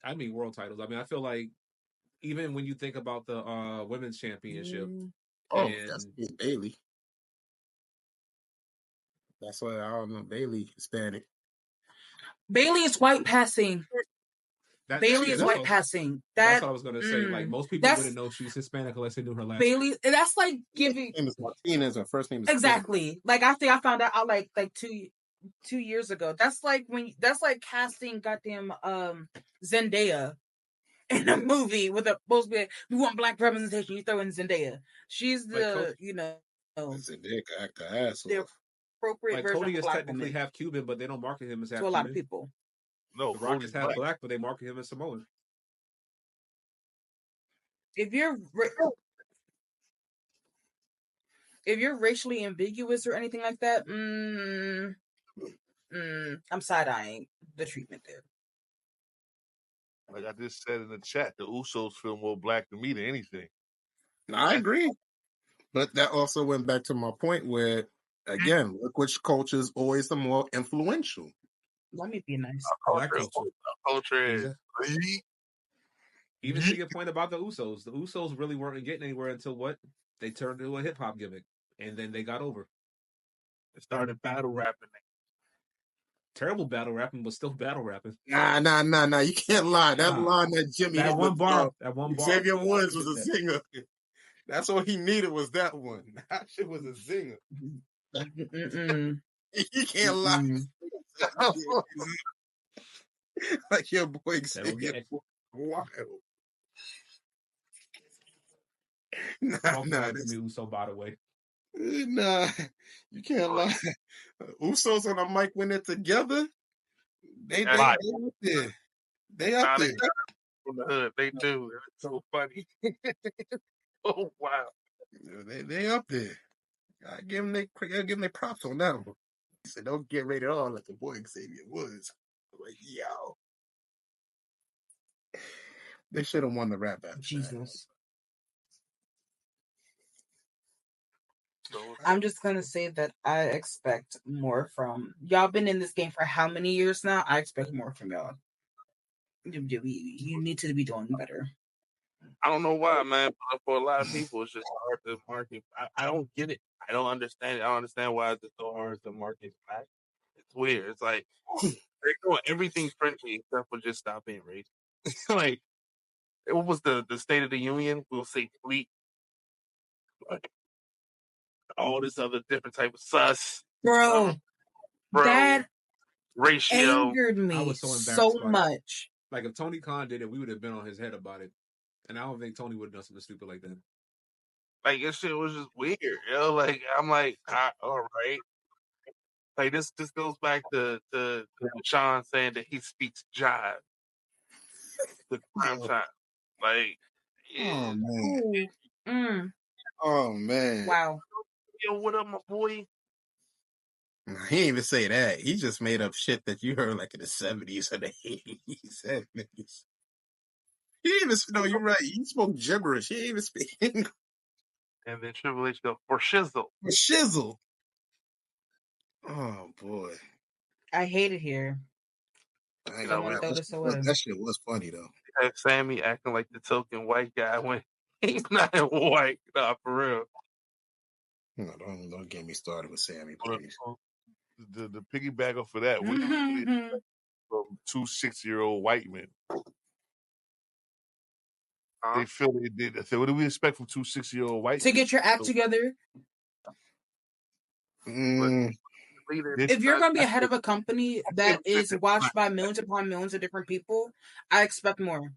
Speaker 1: I mean world titles. I mean, I feel like even when you think about the women's championship,
Speaker 3: that's Bailey. That's why I don't know. Bailey Hispanic.
Speaker 4: Bailey is white passing. Bailey is white passing.
Speaker 1: That's what I was gonna say. Like, most people wouldn't know she's Hispanic unless they knew her last name.
Speaker 4: Bailey. That's like giving.
Speaker 3: Her name is Martinez. Her first name is
Speaker 4: exactly. Like, I think I found out like 2 years ago. That's like casting goddamn Zendaya in a movie with a supposed to be, we want black representation. You throw in Zendaya. She's the
Speaker 3: Zendaya act the asshole.
Speaker 4: The appropriate version
Speaker 1: Cody
Speaker 4: of
Speaker 1: is
Speaker 4: black
Speaker 1: technically
Speaker 4: woman.
Speaker 1: half Cuban, but they don't market him as half
Speaker 4: to a
Speaker 1: Cuban.
Speaker 4: lot of people.
Speaker 5: No,
Speaker 1: The Rock is half black, but they market him as Samoan.
Speaker 4: If you're racially ambiguous or anything like that, I'm side-eyeing the treatment there.
Speaker 5: Like I just said in the chat, the Usos feel more black than me than anything.
Speaker 3: No, I agree. But that also went back to my point where, again, look which culture is always the more influential.
Speaker 4: Let me be nice.
Speaker 1: Black
Speaker 5: culture is.
Speaker 1: Even to your point about the Usos really weren't getting anywhere until what? They turned into a hip hop gimmick, and then they got over.
Speaker 6: They started battle rapping.
Speaker 1: Terrible battle rapping, but still battle rapping.
Speaker 3: Nah. You can't lie. That line that Jimmy
Speaker 1: that
Speaker 3: hit
Speaker 1: one bar.
Speaker 3: Xavier Woods was a zinger. That's all he needed was that one. That shit was a zinger. You can't lie. Like your boy Xavier. Wild. Nah.
Speaker 1: Uso, by the way.
Speaker 3: Nah, you can't lie. Usos on the mic when they're together. They up there. They up there.
Speaker 6: From the hood, they do. It's so funny. Oh wow.
Speaker 3: They up there. I give them their props on that one. He said, "Don't get rated R like the boy Xavier Woods." Like, yo, they should have won the rap battle.
Speaker 4: Jesus. I'm just gonna say that I expect more from y'all. Been in this game for how many years now? I expect more from y'all. You need to be doing better.
Speaker 6: I don't know why, man. But for a lot of people, it's just hard to market. I don't get it. I don't understand it. I don't understand why it's so hard to market black. It's weird. It's like they're doing everything friendly except for just stop being racist. Like, what was the State of the Union? We'll say fleet. Like, all this other different type of sus.
Speaker 4: Bro, that
Speaker 6: ratio
Speaker 4: angered me
Speaker 1: I was
Speaker 4: so much.
Speaker 1: Like, if Tony Khan did it, we would have been on his head about it. And I don't think Tony would have done something stupid like that.
Speaker 6: Like, this shit was just weird, Like, I'm like, all right. Like, this goes back to Sean saying that he speaks jive. The prime time. Like, yeah.
Speaker 3: Oh man.
Speaker 4: Wow.
Speaker 6: Yo, what up, my boy?
Speaker 3: He didn't even say that. He just made up shit that you heard like in the 70s or the 80s. He didn't even, no, you're right. He spoke gibberish. He didn't even speak English.
Speaker 6: And then Triple H go, for shizzle.
Speaker 3: For shizzle. Oh, boy.
Speaker 4: I hate it here.
Speaker 3: I know, that shit was funny, though.
Speaker 6: Have Sammy acting like the token white guy when he's not white. Nah, for real.
Speaker 3: No, don't get me started with Sammy, please.
Speaker 5: The piggyback off of that, what do you expect from 2 6-year-old white men? They feel they did. I said, what do we expect from 2 6-year-old white
Speaker 4: to get your act together? If you're going to be ahead of a company that is watched by millions upon millions of different people, I expect more.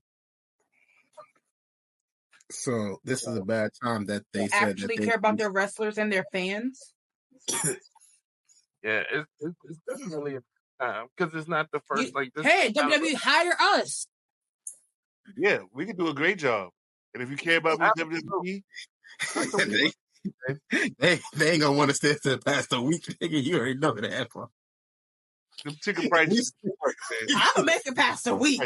Speaker 3: So this is a bad time that they said
Speaker 4: actually
Speaker 3: that they
Speaker 4: care about their wrestlers and their fans.
Speaker 6: Yeah, it's definitely a time because it's not the first like this.
Speaker 4: Hey, WWE, hire us.
Speaker 5: Yeah, we can do a great job. And if you care about me, WWE,
Speaker 3: they ain't gonna want to stay to past a week, nigga. You already know that.
Speaker 5: The ticket prices.
Speaker 4: I'm gonna make it past a week.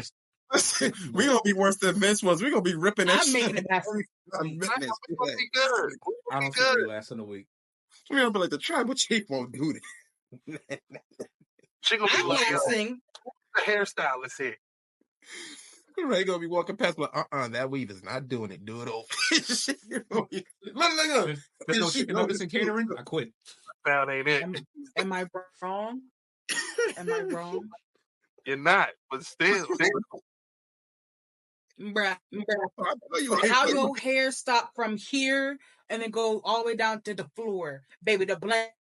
Speaker 3: We gonna be worse than Vince was. We gonna be ripping that shit.
Speaker 4: Making it past a week.
Speaker 6: I
Speaker 1: don't think we last in a week.
Speaker 3: We gonna be like the tribal chief won't do this.
Speaker 6: She gonna be like,
Speaker 4: the
Speaker 6: hairstylist here.
Speaker 3: Ray gonna be walking past, but that weave is not doing it. Do it over.
Speaker 1: There's no chicken nuggets and catering. I quit.
Speaker 6: Found ain't it?
Speaker 4: Am I wrong? Am I wrong?
Speaker 6: You're not, but still.
Speaker 4: Bruh. How your hair stop from here and then go all the way down to the floor, baby? The blank.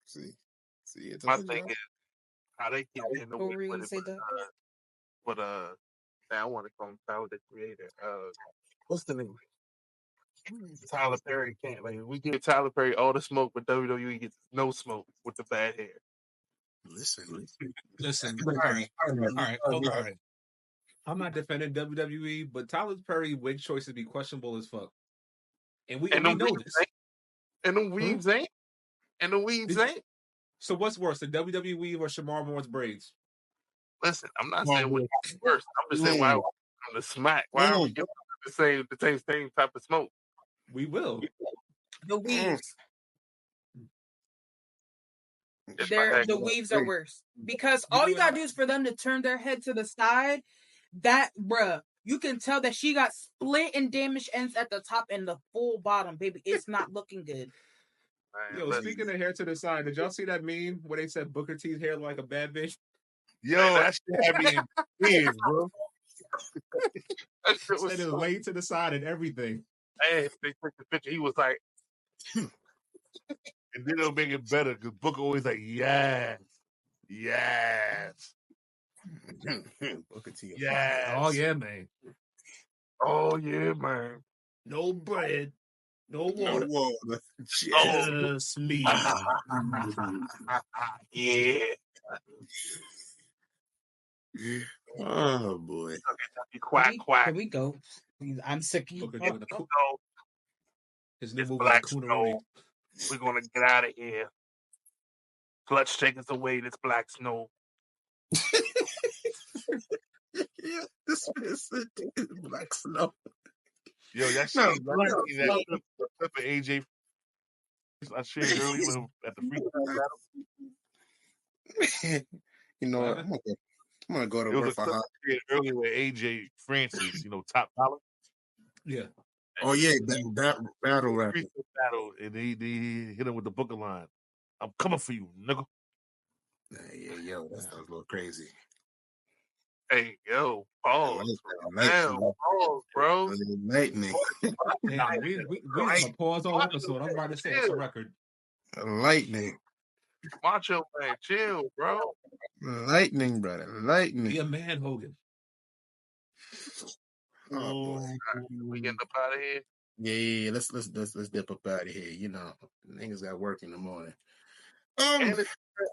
Speaker 3: See, it's
Speaker 6: my thing is how they get in the way with it. But I want to call him Tyler the Creator. What's the name? Tyler Perry can't. Like, we give Tyler Perry all the smoke, but WWE gets no smoke with the bad hair.
Speaker 3: Listen.
Speaker 1: All right. I'm not defending WWE, but Tyler Perry wig choices be questionable as fuck, and we know this.
Speaker 6: And the weaves ain't. And the weaves ain't.
Speaker 1: So what's worse, the WWE weave or Shamar Moore's braids?
Speaker 6: Listen, I'm not saying what's worse. I'm just saying why on the smack. Why are we giving the same type of smoke?
Speaker 1: We will.
Speaker 4: The weaves. The weaves are worse because all you gotta do is for them to turn their head to the side. That you can tell that she got split and damaged ends at the top and the full bottom, baby. It's not looking good.
Speaker 1: Yo, speaking of hair to the side, did y'all see that meme where they said Booker T's hair like a bad bitch?
Speaker 5: Yo, that shit had me in tears, bro.
Speaker 1: That shit was laid to the side and everything.
Speaker 6: Hey, they took the picture. He was like,
Speaker 5: and then it'll make it better because Booker always like, yes.
Speaker 3: Booker T.
Speaker 5: Yes.
Speaker 1: Oh yeah, man.
Speaker 5: No bread. No water.
Speaker 1: Just me.
Speaker 6: Yeah.
Speaker 3: Oh boy.
Speaker 6: Quack.
Speaker 4: Can we go? I'm sick of you.
Speaker 1: His new movie,
Speaker 6: Black
Speaker 1: Cooneroni.
Speaker 6: We're gonna get out of here. Clutch take us away. This Black Snow.
Speaker 3: Yeah, this is Black Snow.
Speaker 5: Yo, that shit. That clip of AJ I shared earlier at the free
Speaker 3: battle. You know what? I'm gonna go to work for her.
Speaker 5: Earlier with AJ Francis, top dollar.
Speaker 1: Yeah.
Speaker 3: Oh yeah, that battle rap.
Speaker 5: Battle, and he hit him with the Booker line. I'm coming for you, nigga.
Speaker 3: Yeah, yo, that sounds a little crazy.
Speaker 6: Hey, yo, pause. Pause, bro.
Speaker 3: Lightning.
Speaker 1: Yeah, we gonna pause all episode. I'm about to say it's a record.
Speaker 3: Lightning.
Speaker 6: Macho man, chill, bro.
Speaker 3: Lightning, brother. Lightning.
Speaker 1: Be a man, Hogan.
Speaker 3: Oh boy.
Speaker 6: We getting up out of here?
Speaker 3: Yeah. Let's dip up out of here. Niggas got work in the morning.
Speaker 6: And it's an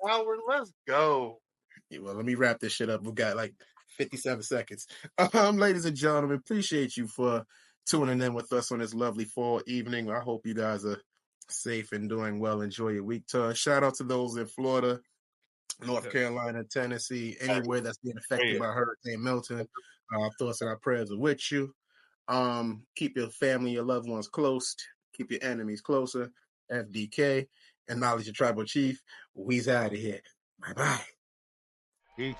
Speaker 6: hour. Let's go.
Speaker 3: Yeah, well, let me wrap this shit up. We got like 57 seconds. Ladies and gentlemen, appreciate you for tuning in with us on this lovely fall evening. I hope you guys are safe and doing well. Enjoy your week. Shout out to those in Florida, North Carolina, Tennessee, anywhere that's being affected by Hurricane Milton. Our thoughts and our prayers are with you. Keep your family, your loved ones close. Keep your enemies closer. FDK. Acknowledge your tribal chief. We's out of here. Bye-bye.
Speaker 5: Peace.